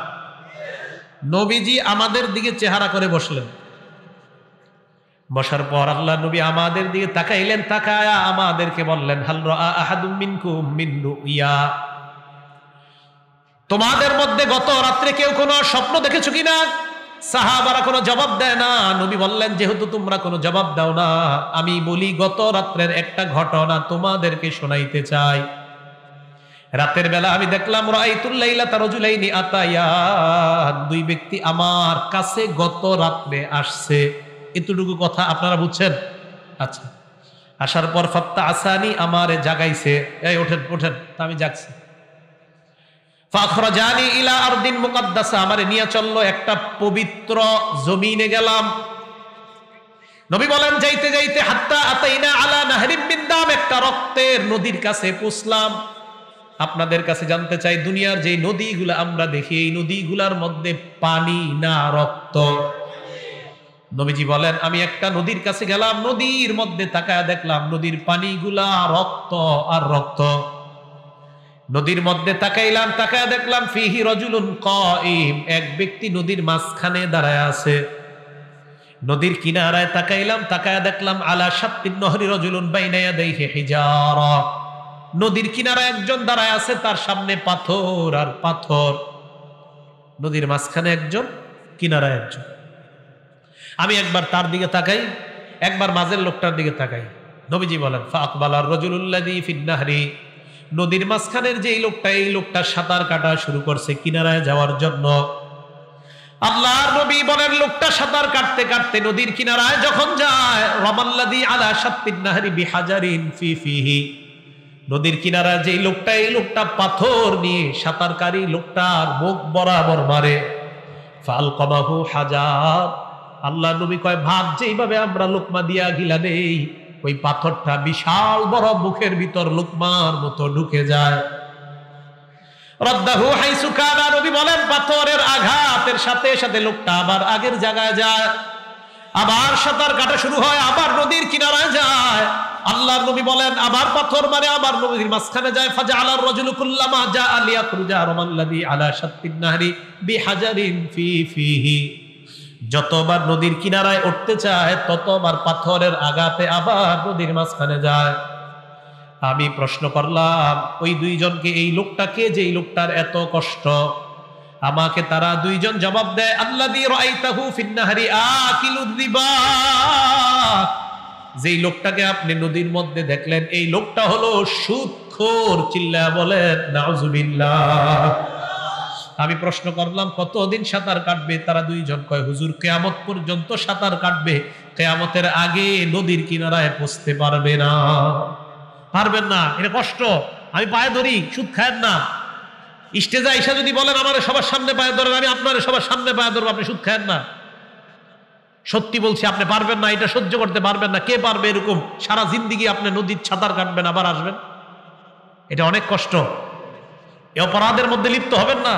নবীজি আমাদের দিকে চেহারা করে বসলেন। বসার পর আল্লাহ নবী আমাদের দিকে তাকাইলেন, তাকায়া আমাদেরকে বললেন, হাল রাআ আহাদুম মিনকুম মিন রুইয়া, তোমাদের মধ্যে গত রাত্রে কেউ কোনো স্বপ্ন দেখেছো কিনা? সাহাবারা কোনো জবাব দেয় না। নবী বললেন, যেহেতু তোমরা কোনো জবাব দাও না, আমি বলি গত রাত্রের একটা ঘটনা তোমাদেরকে শোনাইতে চাই। রাতের বেলা আমি দেখলাম, রাআইতুল লাইলাতা রাজুলাইনি আতায়া, 2 ব্যক্তি আমার কাছে গত রাত্রে আসছে। এতটুকু কথা আপনারা বুঝছেন? আচ্ছা। আসার পর ফাত্তা আসানি, আমারে জাগাইছে, এই ওঠেন ওঠেন। আমি জাগছি। ফাখরাজানি ইলা আরদিন মুকাদ্দাসা, আমারে নিয়ে চললো একটা পবিত্র জমিনে গেলাম। নবী বলেন, যাইতে যাইতে হাত্তা আতাইনা আলা নাহরিম মিন দাম, একটা রক্তের নদীর কাছে পৌঁছলাম। আপনাদের কাছে জানতে চাই, দুনিয়ার যে নদীগুলা আমরা দেখি, এই নদীগুলার মধ্যে পানি না রক্ত? নবীজি বলেন, আমি একটা নদীর কাছে গেলাম, নদীর মধ্যে তাকায় দেখলাম নদীর পানিগুলা রক্ত আর রক্ত। নদীর মধ্যে তাকাইলাম, তাকায় দেখলাম ফিহি রাজুলুন কাইম, এক ব্যক্তি নদীর মাঝখানে দাঁড়ায় আছে। নদীর কিনারায় তাকাইলাম, তাকায় দেখলাম আলা শাত্তিন নহরি রাজুলুন বাইনা ইয়াদাইহি হিজারা, নদীর কিনারায় একজন দাঁড়ায় আছে, তার সামনে পাথর আর পাথর। নদীর মাঝখানে একজন, কিনারায় একজন। আমি একবার তার দিকে তাকাই, একবার মাঝের লোকটার দিকে তাকাই। নবীজি বলেন, ফাআকবালার রাজুলুল্লাযী ফিন নাহরি, নদীর মাঝখানের যে লোকটা, এই লোকটা সাঁতার কাটা শুরু করছে কিনারায় যাওয়ার জন্য। আল্লাহর নবী বলেন, লোকটা সাঁতার কাটতে কাটতে নদীর কিনারায় যখন যায়, রামাল্লাযী আলা শাত্তিন নাহরি বিহাজারিন ফি ফিহি, নদীর কিনারায় যে লোকটা, এই লোকটা পাথর নিয়ে সাঁতারকারী লোকটার মুখ বরাবর মারে। ফালকামাহু হাজার, আল্লাহ নবী কয়, ভাব যেইভাবে আমরা লোকমা দিয়া গিলা নেই, ওই পাথরটা বিশাল বড় মুখের ভিতর লোকমার মতো ঢুকে যায়। রাদ্দাহু হাইসু কানা, নবী বলেন, পাথরের আঘাতের সাথে সাথে লোকটা আবার আগের জায়গায় যায়, আবার সাঁতার কাটা শুরু হয়, আবার নদীর কিনারায় যায়। আল্লাহর নবী বলেন, আবার পাথর মারে, আবার নদীর মাঝখানে যায়। ফাজাআলার রাজুলু কুল্লামা জাআ লিয়াখরুজা রামাল্লাযী আলা শাত্তিন নাহরি বিহাজারিন ফি ফিহি, যতবার নদীর কিনারায় উঠতে চায় ততবার পাথরের আঘাতে আবার নদীর মাঝখানে যায়। আমি প্রশ্ন করলাম ওই 2 জনকে, এই লোকটাকে, যে এই লোকটার এত কষ্ট, আমাকে তারা 2 জন জবাব দেয়, আল্লাযী রাআইতাহু ফিন নাহরি আকিলুর রিবা, যেই লোকটাকে আপনি নদীর মধ্যে দেখলেন, এই লোকটা হলো সুদখোর। চিল্লায়া বলেন নাউজুবিল্লাহ। আমি প্রশ্ন করলাম, কতদিন সাঁতার কাটবে? তারা 2 জন কয়, হুজুর কিয়ামত পর্যন্ত সাঁতার কাটবে, কিয়ামতের আগে নদীর কিনারায় পৌঁছতে পারবে না। পারবেন না, এটা কষ্ট। আমি পায়ে ধরি, সুদ খায়েন না। স্টেজে আইসা যদি বলেন আমার সবার সামনে পায়ে ধরেন, আমি আপনার সবার সামনে পায়ে ধরবো, আপনি সুদ খায়েন না। সত্যি বলছি, আপনি পারবেন না, এটা সহ্য করতে পারবেন না। কে পারবে এরকম সারা জিন্দিগি আপনি নদীর সাঁতার কাটবেন আবার আসবেন? এটা অনেক কষ্ট। এই অপরাধের মধ্যে লিপ্ত হবেন না।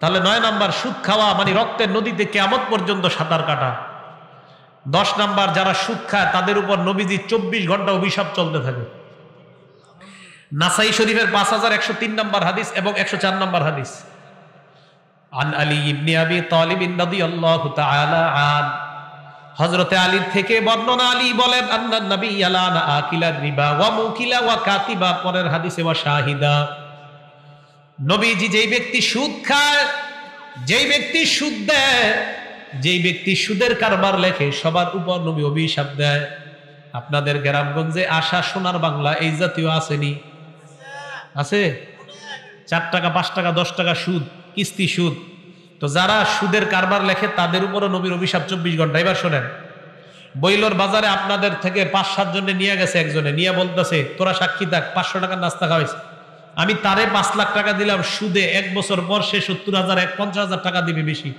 তাহলে 9 নাম্বার, সুদ খাওয়া মানে রক্তের নদীতে কিয়ামত পর্যন্ত সাঁতার কাটা। 10 নাম্বার, যারা সুদ খায় তাদের উপর নবীজি 24 ঘন্টা অভিশাপ চলতে থাকে। নাসাই শরীফের 5103 নাম্বার হাদিস এবং 104 নাম্বার হাদিস। আন আলী ইবনে আবি তালিব রাদিয়াল্লাহু তাআলা আন, হযরতে আলী থেকে বর্ণনা, আলী বলেন আন্নান নবী ইয়ালানা আকিলা রিবা ওয়া মুকিলা ওয়া কাতিবা, পরের হাদিসে ওয়া শাহিদা, নবীজি যেই ব্যক্তি সুদ খায়, যেই ব্যক্তি সুদ দেয়, যেই ব্যক্তি সুদের কারবার লেখে, সবার উপর নবী অভিশাপ দেয়। আপনাদের গ্রামগঞ্জে আশা সোনার বাংলা এই জাতীয় আসেনি? আছে? 4 টাকা 5 টাকা 10 টাকা সুদ, কিস্তি সুদ। তো যারা সুদের কারবার লেখে তাদের উপরও নবীর অভিশাপ 24 ঘন্টা। এবার শোনেন, বইলোর বাজারে আপনাদের থেকে 5-7 জনে নিয়ে গেছে, একজনে নিয়ে বলতেছে তোরা সাক্ষী থাক, 500 টাকার নাস্তা খাওয়াইছে, আমি তারে 5 লাখ টাকা দিলাম সুদে, 1 বছর পর সে 70,000 50,000 টাকা দিবে বেশি,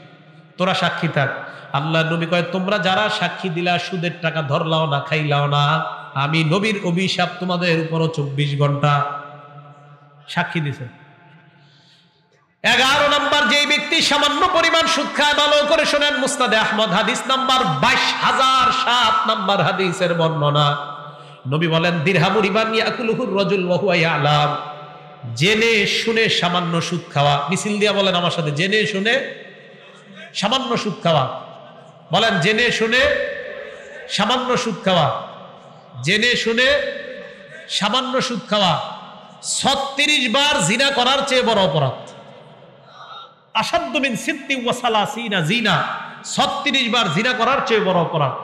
তোরা সাক্ষী থাক। আল্লাহ নবী কয় তোমরা যারা সাক্ষী দিলা সুদের টাকা ধরলাও না, খাইলাও না, আমি নবীর অভিশাপ তোমাদের উপরও 24 ঘন্টা। সাক্ষী দিছে। 11 নম্বর, যেই ব্যক্তি সামান্য পরিমাণ সুদ খায়, ভালো করে শোনেন, মুসনাদে আহমদ হাদিস নাম্বার 22,007 নম্বর হাদিসের বর্ণনা, নবী বলেন দিরহামু রিবান ইয়াকুলুহুর রাজুল ওয়া হুয়া ইয়ালাম, জেনে শুনে সামান্য সুদ খাওয়া। মিছিল দিয়া বলেন আমার সাথে, জেনে শুনে সামান্য সুদ খাওয়া। বলেন জেনে শুনে সামান্য সুদ খাওয়া। জেনে শুনে সামান্য সুদ খাওয়া 36 বার জিনা করার চেয়ে বড় অপরাধ। আসাদ্দু মিন সিত্তি ওয়া সালাসিনা জিনা, 36 বার জিনা করার চেয়ে বড় অপরাধ।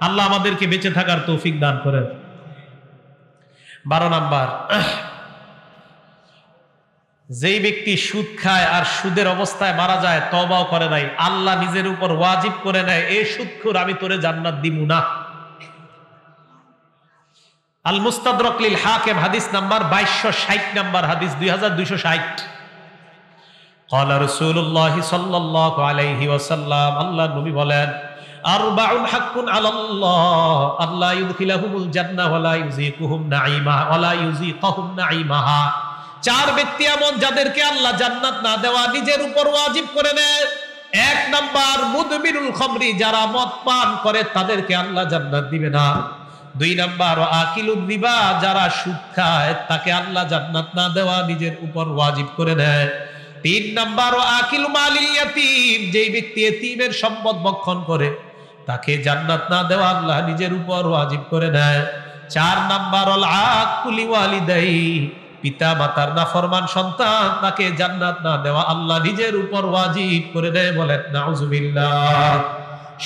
আল্লাহ আমাদেরকে বেঁচে থাকার তৌফিক দান করেন। 12 নাম্বার, যেই ব্যক্তি সুদ খায় আর সুদের অবস্থায় মারা যায়, তওবাও করে নাই, আল্লাহ নিজের উপর ওয়াজিব করে নেয়, এই সুদখোর আমি তোরে জান্নাত দিমু না। আল মুস্তাদরাক লিল হাকিম হাদিস নাম্বার 2260 নাম্বার হাদিস, 2260। ক্বালা রাসূলুল্লাহ সাল্লাল্লাহু আলাইহি ওয়াসাল্লাম, আল্লাহর নবী বলেন আরবাউন হাক্কুন আলাল্লাহ আল্লাহ ইউদখিলাহুমুল জান্নাহ ওয়া লা ইউযিকুহুম নাঈমা ওয়া লা ইউযিকুহুম নাঈমাহা। 4 ব্যক্তি এমন যাদেরকে আল্লাহ জান্নাত না দেওয়া নিজের উপর ওয়াজিব করে নেয়। 1 নাম্বার মুদমিনুল খামরি, যারা মদ পান করে তাদেরকে আল্লাহ জান্নাত দিবে না। 2 নাম্বার আকিলুর রিবা, যারা সুদ খায় তাকে আল্লাহ জান্নাত না দেওয়া নিজের উপর ওয়াজিব করে নেয়। 3 নাম্বার আকিলু মালিল ইয়াতীম, যেই ব্যক্তি এতিমের সম্পদ ভক্ষণ করে তাকে জান্নাত না দেওয়া আল্লাহ নিজের উপর ওয়াজিব করে নেয়। 4 নাম্বার আল আকুলি ওয়ালিদাই, পিতা মাতার নাফরমান সন্তান, তাকে জান্নাত না দেওয়া আল্লাহ নিজের উপর ওয়াজিব করে দেয়। বলেন নাউজুবিল্লাহ।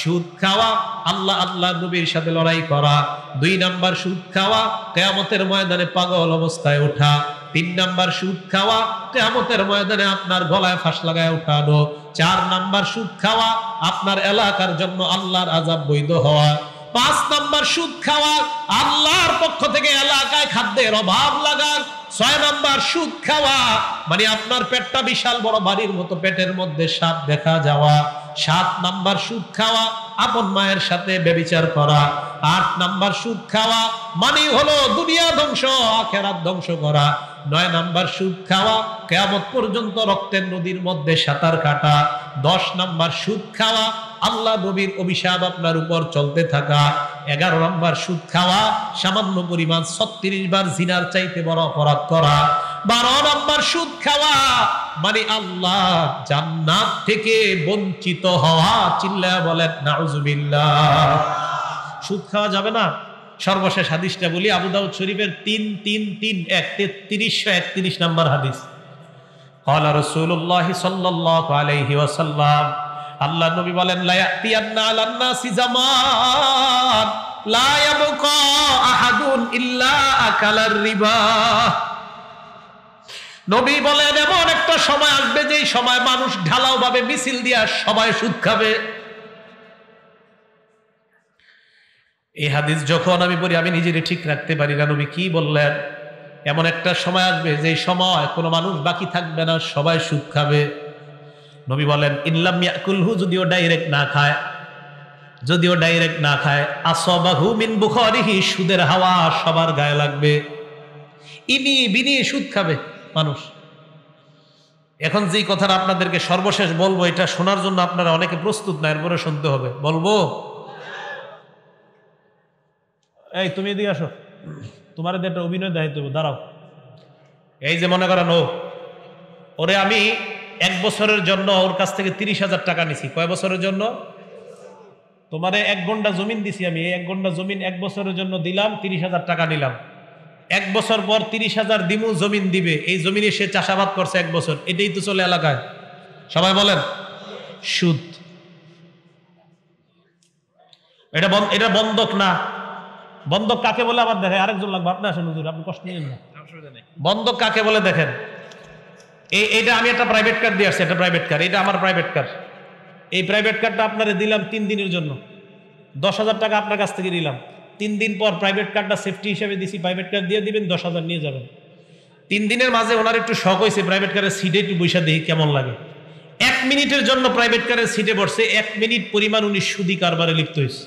সুদ খাওয়া, আল্লাহ নবীর সাথে লড়াই করা। 2 নাম্বার সুদ খাওয়া, কিয়ামতের ময়দানে পাগল অবস্থায় ওঠা। 3 নাম্বার সুদ খাওয়া, কিয়ামতের ময়দানে আপনার গলায় ফাঁস লাগায় উঠানো। 4 নাম্বার সুদ খাওয়া, আপনার এলাকার জন্য আল্লাহর আযাব বৈধ হওয়া। 5 নাম্বার সুদ খাওয়া, আল্লাহর পক্ষ থেকে এলাকায় খাদ্যের অভাব লাগা। 6 নাম্বার সুদ খাওয়া মানে আপনার পেটটা বিশাল বড় বাড়ির মতো, পেটের মধ্যে সাপ দেখা যাওয়া। 7 নাম্বার সুদ খাওয়া, আপন মায়ের সাথে ব্যভিচার করা। 8 নাম্বার সুদ খাওয়া মানে হলো দুনিয়া ধ্বংস, আখিরাত ধ্বংস করা। 9 নাম্বার সুদ খাওয়া, কিয়ামত পর্যন্ত রক্তের নদীর মধ্যে সাঁতার কাটা। 10 নাম্বার সুদ খাওয়া, আল্লাহ নবীর অভিশাপ আপনার উপর চলতে থাকা। 11 নাম্বার সুদ খাওয়া, সামান্য পরিমাণ 36 বার জিনার চাইতে বড় অপরাধ করা। 12 নাম্বার সুদ খাওয়া মানে আল্লাহ জান্নাত থেকে বঞ্চিত হওয়া। চিল্লায়া বলেন নাউজুবিল্লাহ। সুদ খাওয়া যাবে না। সর্বশেষ হাদিসটা বলি, আবু দাউদ শরীফের 3331 নাম্বার হাদিস। ক্বালা রাসূলুল্লাহ সাল্লাল্লাহু আলাইহি ওয়াসাল্লাম, আল্লাহ নবী বলেন লা ইয়াতিয়ান্না আলান নাসি জামান লা ইয়াবকা আহাদুন ইল্লা আকালার রিবা। নবী বলেন এমন একটা সময় আসবে যেই সময় মানুষ ঢালাও ভাবে মিছিল দিয়া সবাই সুদ খাবে। এই হাদিস যখন আমি পড়ি আমি নিজেরই ঠিক রাখতে পারি না, নবী কি বললেন। এমন একটা সময় আসবে যেই সময় কোনো মানুষ বাকি থাকবে না, সবাই সুদ খাবে। নবী বলেন ইনলাম ইয়াকুলহু, যদিও ডাইরেক্ট না খায়, আসাবাহু মিন বুখারিহি, সুদের হাওয়া সবার গায়ে লাগবে। ইনি বিনি সুদ খাবে মানুষ। এখন যেই কথাটা আপনাদেরকে সর্বশেষ বলবো, এটা শোনার জন্য আপনারা অনেকে প্রস্তুত না, এরপরে শুনতে হবে। বলবো, এই তুমি এদিকে আসো, তোমার একটা অভিনয় দায়িত্ব, দাঁড়াও। এই যে মনে করেন ওরে আমি 1 বছরের জন্য ওর কাছ থেকে 30,000 টাকা নিছি। কয় বছরের জন্য? তোমারে 1 গন্ডা জমিন দিছি আমি, এই 1 গন্ডা জমিন 1 বছরের জন্য দিলাম, 30,000 টাকা নিলাম। 1 বছর পর 30,000 দিমু, জমিন দিবে। এই জমিনে সে চাষাবাদ করছে 1 বছর, এটাই তো চলে এলাকায়। সবাই বলেন সুদ। এটা বন্ধক না। বন্ধক কাকে বলে আবার দেখেন, আরেকজন লাগবে, আপনি আসেন হুজুর, আপনি কষ্ট নিলেন না। বন্ধক কাকে বলে দেখেন, এইটা আমি একটা প্রাইভেট কার দিয়ে আসছি, একটা প্রাইভেট কার, এটা আমার প্রাইভেট কার। এই প্রাইভেট কারটা আপনারে দিলাম 3 দিনের জন্য, 10,000 টাকা আপনার কাছ থেকে নিলাম। 3 দিন পর প্রাইভেট কারটা সেফটি হিসেবে দিছি, প্রাইভেট কার দিয়ে দিবেন, 10,000 নিয়ে যাবেন। 3 দিনের মাঝে ওনার একটু শখ হয়েছে, প্রাইভেট কারের সিটে একটু বৈশা দেখি কেমন লাগে। 1 মিনিটের জন্য প্রাইভেট কারের সিটে বসছে, 1 মিনিট পরিমাণ উনি সুদি কারবারে লিপ্ত হয়েছে।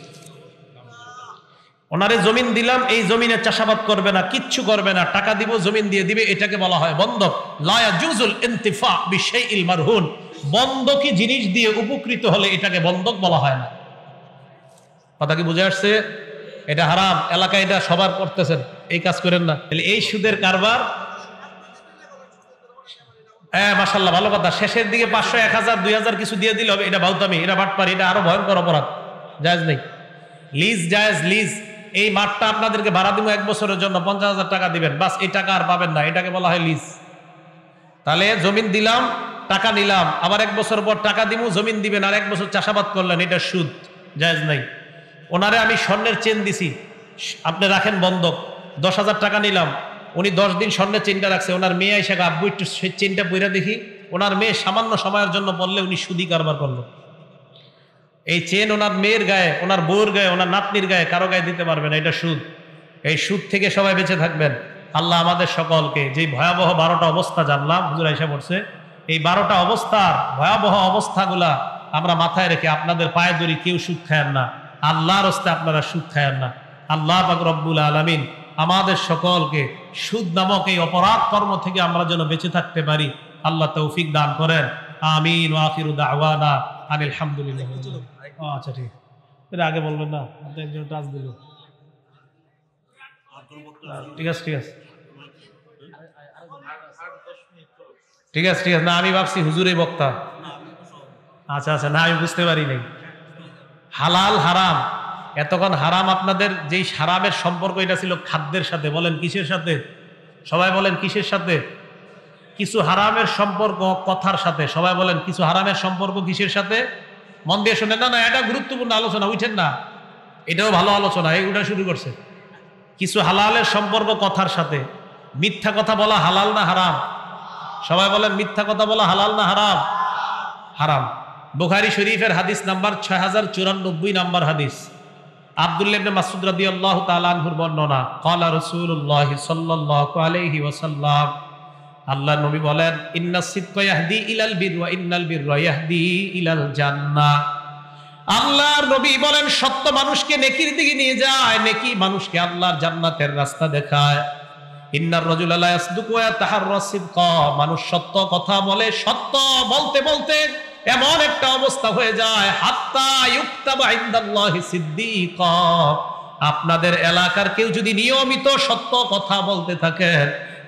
ওনারে জমিন দিলাম, এই জমিনে চাষাবাদ করবে না, কিচ্ছু করবে না, টাকা দিব, জমিন দিয়ে দিবে, এটাকে বলা হয় বন্ধক। লা ইয়াজুজুল ইনতিফা বিশাইইল মারহুন। বন্ধকি জিনিস দিয়ে উপকৃত হলে এটাকে বন্ধক বলা হয় না। কথা কি বুঝে আসছে? এটা হারাম, এলাকায় এটা সবার করতেছেন, এই কাজ করেন না। তাহলে এই সুদের কারবার, হ্যাঁ মাশাআল্লাহ, ভালো কথা। শেষের দিকে 500, 1000, 2000 কিছু দিয়ে দিলে হবে, এটা বাউতামি, এটা বাটপারি, এটা আরো ভয়ঙ্কর অপরাধ। জায়েজ নেই। লিজ জায়েজ। লিজ, এই মাঠটা আপনাদেরকে ভাড়া দিব 1 বছরের জন্য, 50,000 টাকা দিবেন, বাস এই টাকা আর পাবেন না, এটাকে বলা হয় লিজ। তাহলে জমিন দিলাম, টাকা নিলাম, আবার 1 বছর পর টাকা দিব, জমিন দিবেন, আর 1 বছর চাষাবাদ করলেন, এটা সুদ, জায়েজ নাই। ওনারে আমি স্বর্ণের চেন দিছি, আপনি রাখেন বন্ধক, 10,000 টাকা নিলাম, উনি 10 দিন স্বর্ণের চেনটা রাখছে। ওনার মেয়ে এসে আব্বু একটু সেই চেনটা পইরা দেখি, ওনার মেয়ে সামান্য সময়ের জন্য বললে উনি সুদি কারবার করলো। এই চেন ওনার মেয়ের গায়ে, ওনার বউর গায়ে, ওনার নাতনির গায়ে, কারো গায়ে দিতে পারবে না, এটা সুদ। এই সুদ থেকে সবাই বেঁচে থাকবেন। আল্লাহ আমাদের সকলকে, যে ভয়াবহ 12টা অবস্থা জানলাম, হুজুর আয়েশা বলছে, এই 12টা অবস্থার ভয়াবহ অবস্থাগুলা আমরা মাথায় রেখে আপনাদের পায়ে ধরি, কেউ সুদ খায়েন না, আল্লাহর হস্তে আপনারা সুদ খায়েন না। আল্লাহ পাক রব্বুল আলামিন আমাদের সকলকে সুদ নামক এই অপরাধ কর্ম থেকে আমরা যেন বেঁচে থাকতে পারি, আল্লাহ তৌফিক দান করেন। আমিন। ওয়া আখিরু দাওয়ানা আনিল হামদুলিল্লাহ। আচ্ছা ঠিক আছে, এটা আগে বলবেন না, আপনি একজন টাচ দিল। ঠিক আছে ঠিক আছে ঠিক আছে ঠিক আছে। না আমি ভাবছি হুজুরের বক্তা। আচ্ছা আচ্ছা, না আমি বুঝতে পারি নাই। হালাল হারাম, এতক্ষণ হারাম, আপনাদের যেই হারামের সম্পর্ক এটা ছিল খাদ্যের সাথে। বলেন কিসের সাথে? সবাই বলেন কিসের সাথে? কিছু হারামের সম্পর্ক কথার সাথে। সবাই বলেন কিছু হারামের সম্পর্ক কিসের সাথে? মন দিয়ে শোনেন। না না, এটা গুরুত্বপূর্ণ আলোচনা, উঠেন না, এটাও ভালো আলোচনা, এইটা শুরু করছে। কিছু হালালের সম্পর্ক কথার সাথে। মিথ্যা কথা বলা হালাল না হারাম? সবাই বলেন মিথ্যা কথা বলা হালাল না হারাম? হারাম। বুখারী শরীফের হাদিস নাম্বার 6094 নাম্বার হাদিস, আব্দুল্লাহ ইবনে মাসউদ রাদিয়াল্লাহু তাআলা আনহুর বর্ণনা। ক্বালা রাসূলুল্লাহ সাল্লাল্লাহু আলাইহি ওয়াসাল্লাম, আল্লাহর নবী বলেন, ইন্নাস সিদকা ইয়াহদি ইলাল বির ওয়া ইন্নাল বিররা ইয়াহদি ইলাল জান্নাহ। আল্লাহর নবী বলেন, সত্য মানুষকে নেকির দিকে নিয়ে যায়, নেকি মানুষকে আল্লাহর জান্নাতের রাস্তা দেখায়। ইন্নার রাজুলা লা ইয়াসদুকু ওয়া ইয়াতাহাররা সিদকা, মানুষ সত্য কথা বলে, সত্য বলতে বলতে এমন একটা অবস্থা হয়ে যায়, হাত্তা ইউকতাবা ইনদাল্লাহি সিদ্দিকা। আপনাদের এলাকার কেউ যদি নিয়মিত সত্য কথা বলতে থাকেন,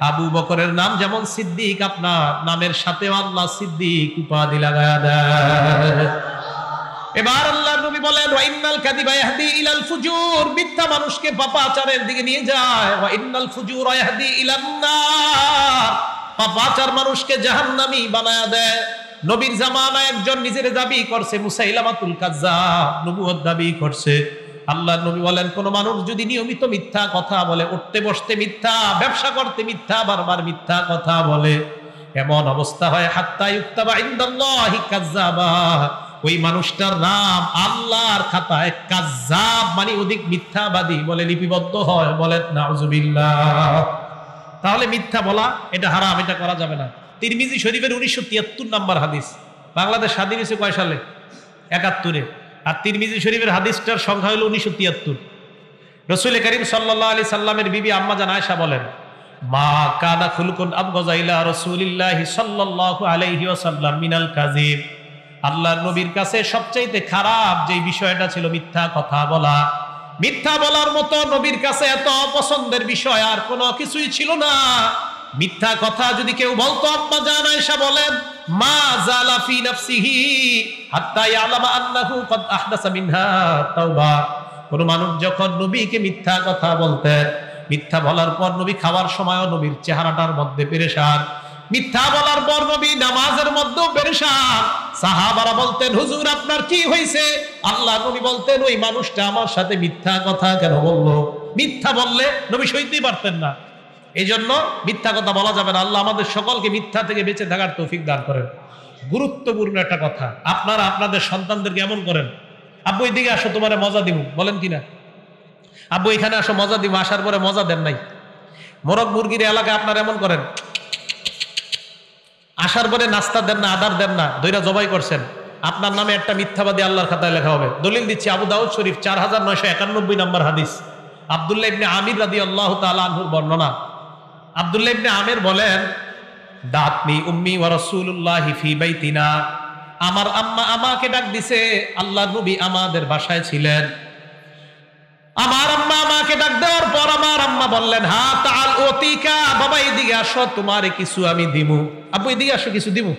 আবু বকরের নাম যেমন সিদ্দিক, আপনার নামের সাথে আল্লাহ সিদ্দিক উপাধি লাগায়া দেয়। এবার আল্লাহর নবী বলেন, ওয়া ইন্নাল কাযিবা ইয়াহদি ইলাল ফুজুর, মিথ্যা মানুষকে পাপাচারের দিকে নিয়ে যায়। ওয়া ইন্নাল ফুজুরা ইয়াহদি ইলান নার, পাপাচার মানুষকে জাহান্নামী বানায়া দেয়। নবীর জামানায় একজন নিজের দাবি করছে, মুসাইলামাতুল কাজ্জাব, নবুয়ত দাবি করছে। আল্লাহর নবী বলেন, কোন মানুষ যদি নিয়মিত মিথ্যা কথা বলে, উঠতে বসতে মিথ্যা, ব্যবসা করতে মিথ্যা, বারবার মিথ্যা কথা বলে, এমন অবস্থা হয় হাত্তা ইউকতাবা ইনদাল্লাহি কাজ্জাবা, ওই মানুষটার নাম আল্লাহর খাতায় কাজ্জাব মানে অধিক মিথ্যাবাদী বলে লিপিবদ্ধ হয়। বলেন নাউজুবিল্লাহ। তাহলে মিথ্যা বলা এটা হারাম, এটা করা যাবে না। তিরমিজি শরীফের 1973 নাম্বার হাদিস। বাংলাদেশ স্বাধীন হয়েছে কয় সালে? 71-এ। আর তিরমিজি শরীফের হাদিসটার সংখ্যা হলো 1973। রাসূল করিম সাল্লাল্লাহু আলাইহি সাল্লামের বিবি আম্মা জান আয়েশা বলেন, মা কানা খুলকুন আবগাযা ইলা রাসূলিল্লাহি সাল্লাল্লাহু আলাইহি ওয়াসাল্লাম মিনাল কাযিব। আল্লাহর নবীর কাছে সবচাইতে খারাপ যে বিষয়টা ছিল মিথ্যা কথা বলা। মিথ্যা বলার মতো নবীর কাছে এত অপছন্দের বিষয় আর কোনো কিছুই ছিল না। মিথ্যা কথা যদি কেউ বলতো, আম্মা জান আয়েশা বলেন, মা জালা ফি নাফসিহি হাত্তা ইয়ালামা আন্নাহু ক্বাদ আহদাসা মিনহা তাওবা। কোন মানুষ যখন নবীকে মিথ্যা কথা বলতেন, মিথ্যা বলার পর নবী খাওয়ার সময়ও নবীর চেহারাটার মধ্যে পেরেশান, মিথ্যা বলার পর নবী নামাজের মধ্যেও পেরেশান। সাহাবারা বলতেন, হুজুর আপনার কি হয়েছে? আল্লাহ নবী বলতেন, ওই মানুষটা আমার সাথে মিথ্যা কথা কেন বললো? মিথ্যা বললে নবী সইতেই পারতেন না। এই জন্য মিথ্যা কথা বলা যাবে না। আল্লাহ আমাদের সকলকে মিথ্যা থেকে বেঁচে থাকার তৌফিক দান করেন। গুরুত্বপূর্ণ একটা কথা, আপনারা আপনাদের সন্তানদেরকে এমন করেন, আব্বু এদিকে আসো তোমারে মজা দিব, বলেন কিনা? আব্বু এখানে আসো মজা দিব, আসার পরে মজা দেন নাই। মোরগ মুরগির এলাকায় আপনারা এমন করেন, আসার পরে নাস্তা দেন না, আদার দেন না, দইরা জবাই করছেন, আপনার নামে একটা মিথ্যাবাদী আল্লাহর খাতায় লেখা হবে। দলিল দিচ্ছি, আবু দাউদ শরীফ 4991 নম্বর হাদিস, আব্দুল্লাহ ইবনে আমির রাদিয়াল্লাহু তাআলা আনহুর বর্ণনা। আব্দুল্লাহ ইবনে আমির বলেন, দাতনি উম্মি ওয়া রাসূলুল্লাহি ফি বাইতিনা, আমার আম্মা আমাকে ডাক দিছে, আল্লাহর নবী আমাদের বাসায় ছিলেন। আমার আম্মা আমাকে ডাক দেওয়ার পর আমার আম্মা বললেন, হা তাআল ওতিকা, বাবা এদিকে আসো, তোমারে কিছু আমি দিমু। আব্বু এদিকে আসো, কিছু দিমু।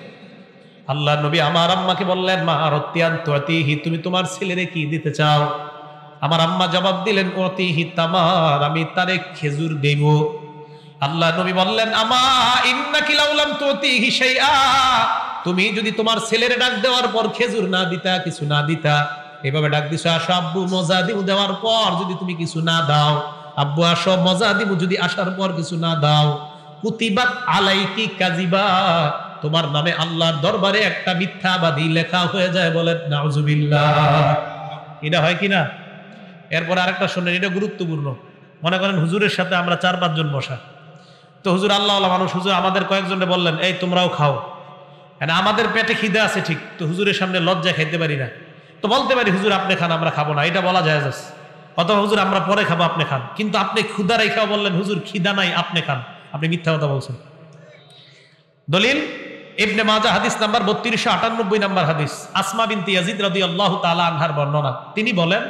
আল্লাহর নবী আমার আম্মাকে বললেন, মা আরতিয়ান তুতিহি, তুমি তোমার ছেলেরে কি দিতে চাও? আমার আম্মা জবাব দিলেন, ওতিহি তামার, আমি তারে খেজুর দেব। আল্লাহ নবী বললেন, আমা ইন্নাকি লাউলাম তুতিহি শাইআ, তুমি যদি তোমার ছেলেরে ডাক দেওয়ার পর খেজুর না দিতা, কিছু না দিতা, এভাবে ডাক দিছো, আসো আব্বু মজা দিব, দেওয়ার পর যদি তুমি কিছু না দাও, আব্বু আসো মজা দিব, যদি আসার পর কিছু না দাও, কুতিবাত আলাইকি কাযিবা, তোমার নামে আল্লাহর দরবারে একটা মিথ্যাবাদী লেখা হয়ে যায়। বলেন নাউজুবিল্লাহ। এটা হয় কিনা? এরপর আরেকটা শুনেন, এটা গুরুত্বপূর্ণ। মনে করেন হুজুরের সাথে আমরা 4-5 জন বসা, তো হুজুর আল্লাহওয়ালা মানুষ, হুজুর আমাদের কয়েকজনে বললেন, এই তোমরাও খাও, আমাদের পেটে খিদে আছে ঠিক, তো হুজুরের সামনে লজ্জা খাইতে পারি না, তো বলতে পারি হুজুর আপনি খান, আমরা খাবো না, এটা বলা যায়। অথবা হুজুর আমরা পরে খাবো, আপনি খান। কিন্তু আপনি ক্ষুধা রেখাও বললেন, হুজুর খিদা নাই, আপনি খান, আপনি মিথ্যা কথা বলছেন। দলিল ইবনে মাজাহ হাদিস নাম্বার 3298 নম্বর হাদিস, আসমা বিনতে ইয়াজিদ রাদিয়াল্লাহু তাআলা আনহার বর্ণনা। তিনি বলেন,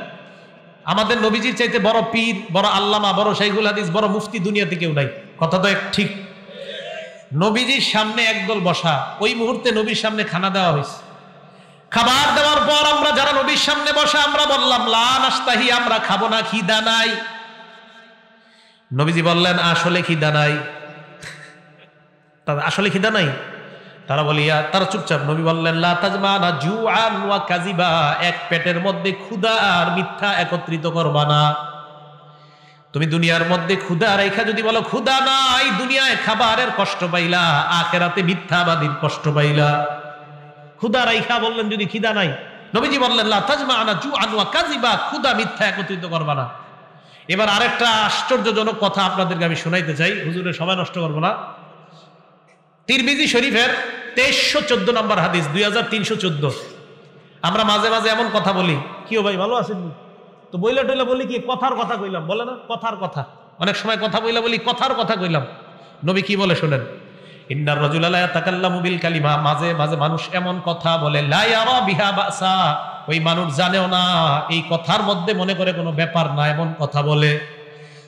আমাদের নবীজির চাইতে বড় পীর, বড় আল্লামা, বড় শাইখুল হাদিস, বড় মুফতি দুনিয়াতে কেউ নাই। কথা তো ঠিক। নবীজির সামনে একদল বসা, ওই মুহূর্তে নবীর সামনে খানা দেওয়া হয়েছে। খাবার দেওয়ার পর আমরা যারা নবীর সামনে বসা, আমরা বললাম, লা নাস্তাহি, আমরা খাবো না, খিদা নাই। নবীজি বললেন, আসলে খিদা নাই। আসলে খিদা নাই? তারা বলিয়া তারা চুপচাপ। নবী বললেন, লা তাজমানা জুআন ওয়া কাযিবা, এক পেটের মধ্যে ক্ষুধা আর মিথ্যা একত্রিত করবা না। তুমি দুনিয়ার মধ্যে ক্ষুধা রেখা যদি বলো ক্ষুধা নাই, দুনিয়ায় খাবারের কষ্ট পাইলা, আখিরাতে মিথ্যাবাদীর কষ্ট পাইলা। ক্ষুধা রাইখা বললেন যদি খিদা নাই, নবীজি বললেন, লা তাজমানা জুআন ওয়া কাযিবা, ক্ষুধা মিথ্যা একত্রিত করবা না। এবার আরেকটা আশ্চর্যজনক কথা আপনাদেরকে আমি শোনাইতে চাই, হুজুরের সময় নষ্ট করব না। তিরমিজি শরীফের 2314 নম্বর হাদিস, 2314। আমরা মাঝে মাঝে এমন কথা বলি, কি ও ভাই ভালো আছেন? তো বইলা টইলা বলি কি, কথার কথা কইলাম, বলে না কথার কথা। অনেক সময় কথা বইলা বলি কথার কথা কইলাম। নবী কি বলে শোনেন, ইন্নার রাজুলা লা ইয়াতাকাল্লামু বিল কালিমা, মাঝে মাঝে মানুষ এমন কথা বলে, লা ইয়ারা বিহা বাসা, ওই মানুষ জানেও না এই কথার মধ্যে মনে করে কোনো ব্যাপার না, এমন কথা বলে।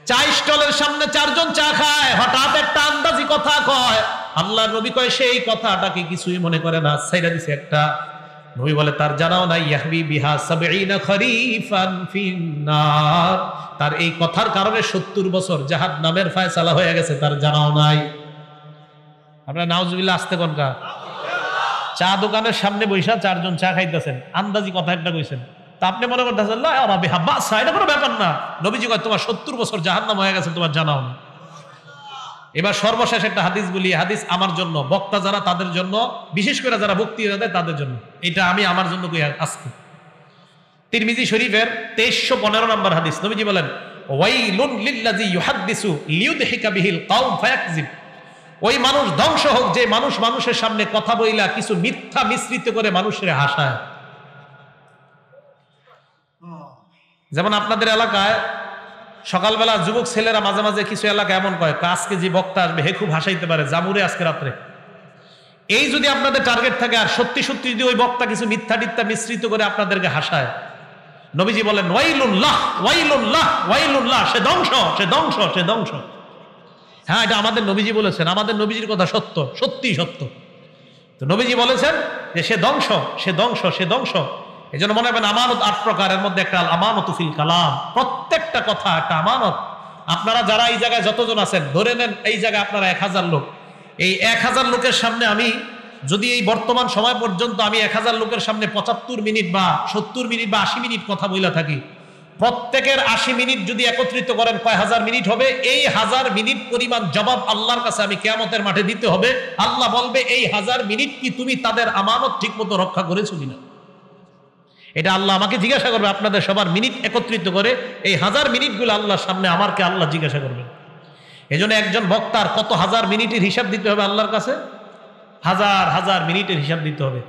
চা স্টলের সামনে 4 জন চা খায়, হঠাৎ একটা আন্দাজি কথা কয়, আল্লাহর নবী কয় সেই কথাটাকে কিছুই মনে করে না, ছাইরা দিছে একটা। নবী বলে, তার জানাও নাই, ইয়াহবি বিহা 70 খরিফান ফিন্নার, তার এই কথার কারণে 70 বছর জাহান্নামের ফয়সালা হয়ে গেছে, তার জানাও নাই। আপনারা নাউজুবিল্লাহ আসতে কোনকা? চা দোকানের সামনে বৈশা 4 জন চা খাইতেছেন, আন্দাজি কথা একটা কইছেন, তা আপনি মনে করতেছেন লা ইয়ারা বিহা বাসা, এটা কোনো ব্যাপার না। নবীজি কয় তোমার 70 বছর জাহান্নাম হয়ে গেছে, তোমার জানাও না। এবার সর্বশেষ একটা হাদিস বলি, হাদিস আমার জন্য, বক্তা যারা তাদের জন্য, বিশেষ করে যারা বক্তৃতা দেয় তাদের জন্য, এটা আমি আমার জন্য কই আজকে। তিরমিজি শরীফের 2315 নম্বর হাদিস, নবীজি বলেন, ওয়াইলুন লিল্লাযী ইউহাদ্দিসু লিইউদহিকা বিহিল কওম ফায়াকযিব, ওই মানুষ ধ্বংস হোক যে মানুষ মানুষের সামনে কথা বইলা কিছু মিথ্যা মিশ্রিত করে মানুষের হাসায়। যেমন আপনাদের এলাকায় সকালবেলা যুবক ছেলেরা মাঝে মাঝে কিছু এলাকা এমন কয়, আজকে যে বক্তা আসবে হে খুব হাসাইতে পারে, জামুরে আজকে রাত্রে। এই যদি আপনাদের টার্গেট থাকে, আর সত্যি সত্যি যদি ওই বক্তা কিছু মিথ্যা টিথ্যা মিশ্রিত করে আপনাদেরকে হাসায়, নবীজি বলেন, ওয়াইলুল্লাহ ওয়াইলুল্লাহ ওয়াইলুল্লাহ, সে ধ্বংস, সে ধ্বংস, সে ধ্বংস। হ্যাঁ, এটা আমাদের নবীজি বলেছেন, আমাদের নবীজির কথা সত্য, সত্যি সত্য। তো নবীজি বলেছেন যে সে ধ্বংস, সে ধ্বংস, সে ধ্বংস। এই জন্য মনে রাখবেন, আমানত 8 প্রকারের মধ্যে একটা আমানত ফিল কালাম। প্রত্যেকটা কথা একটা আমানত। আপনারা যারা এই জায়গায় যতজন আছেন, ধরে নেন এই জায়গায় আপনারা 1000 লোক। এই 1000 লোকের সামনে আমি যদি এই বর্তমান সময় পর্যন্ত আমি 1000 লোকের সামনে 75 মিনিট বা 70 মিনিট বা 80 মিনিট কথা বইলা থাকি, প্রত্যেকের 80 মিনিট যদি একত্রিত করেন কয় হাজার মিনিট হবে? এই 1000 মিনিট পরিমাণ জবাব আল্লাহর কাছে আমি কিয়ামতের মাঠে দিতে হবে। আল্লাহ বলবে, এই 1000 মিনিট কি তুমি তাদের আমানত ঠিক মতো রক্ষা করেছো কিনা? এটা আল্লাহ আমাকে জিজ্ঞাসা করবে। আপনাদের সবার মিনিট একত্রিত করে এই 1000 মিনিটগুলো আল্লাহর সামনে আমাকে আল্লাহ জিজ্ঞাসা করবেন। এই জন্য একজন বক্তার কত হাজার মিনিটের হিসাব দিতে হবে আল্লাহর কাছে? হাজার হাজার মিনিটের হিসাব দিতে হবে।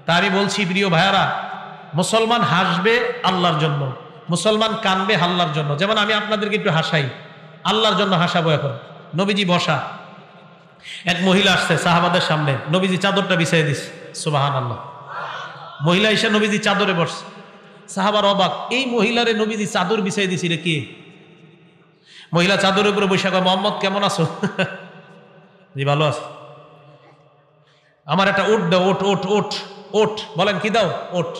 তা আমি বলছি প্রিয় ভাইয়ারা, মুসলমান হাসবে আল্লাহর জন্য, মুসলমান কানবে আল্লাহর জন্য। যেমন আমি আপনাদেরকে একটু হাসাই, আল্লাহর জন্য হাসাবো। এখন নবীজি বসা, এক মহিলা আসছে সাহাবাদের সামনে, নবীজি চাদরটা বিছাই দিছে, সুবহানাল্লাহ। মহিলা এসে নবীজি চাদরে বসছে, সাহাবার অবাক, এই মহিলারে নবীজি চাদর বিছাই দিছি রে কে? মহিলা চাদরের উপরে বসে কয়, মোহাম্মদ কেমন আছো? জি ভালো আছে। আমার একটা ওট দাও, ওট ওট ওট ওট। বলেন কি দাও? ওট।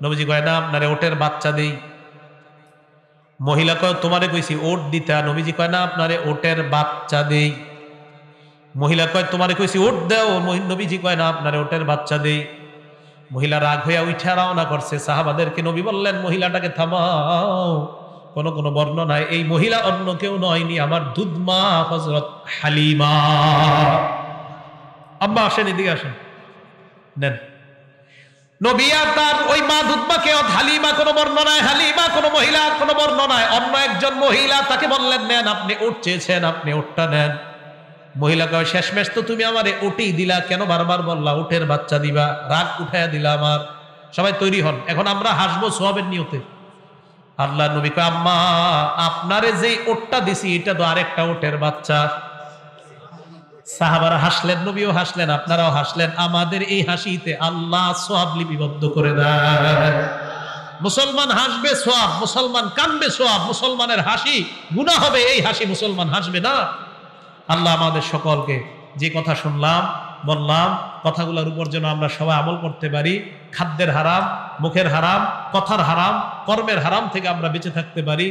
নবীজি কয়, না আপনারে ওটের বাচ্চা দেই। মহিলা কয়, তোমারে কইছি ওট দিতা। নবীজি কয়, না আপনারে ওটের বাচ্চা দেই। মহিলা কয়, তোমারে কইছি ওট দাও। নবীজি কয়, না আপনারে ওটের বাচ্চা দেই। মহিলা রাগ হইয়া উঠা রওনা করছে। সাহাবাদেরকে নবী বললেন, মহিলাটাকে থামাও। কোন কোন বর্ণনায় এই মহিলা অন্য কেউ নয়নি, আমার দুধমা হযরত হালিমা। আব্বা আসেন, এদিকে আসেন, নেন। নবী আর তার ওই মা দুধমাকে হালিমা কোন বর্ণনায়, হালিমা কোন মহিলা কোন বর্ণনায় অন্য একজন মহিলা তাকে বললেন, নেন, আপনি উট চেয়েছেন, আপনি উটটা নেন। মহিলা কয়, শেষমেশ তো তুমি আমারে উটেই দিলা, কেন বারবার বললা উটের বাচ্চা দিবা? রাগ উঠাইয়া দিলা আমার। সবাই তৈরি হন, এখন আমরা হাসবো সোয়াবের নিয়তে। আল্লাহ নবী কয়, আম্মা আপনারে যেই উটটা দিছি এটা তো আরেকটা উটের বাচ্চা। সাহাবারা হাসলেন, নবীও হাসলেন, আপনারাও হাসলেন। আমাদের এই হাসিতে আল্লাহ সোয়াব লিপিবদ্ধ করে দেয়। মুসলমান হাসবে সোয়াব, মুসলমান কানবে সোয়াব। মুসলমানের হাসি গুনাহ হবে, এই হাসি মুসলমান হাসবে না। আল্লাহ আমাদের সকলকে যে কথা শুনলাম বললাম, কথাগুলোর উপর যেন আমরা সবাই আমল করতে পারি। খাদ্যের হারাম, মুখের হারাম, কথার হারাম, কর্মের হারাম থেকে আমরা বেঁচে থাকতে পারি।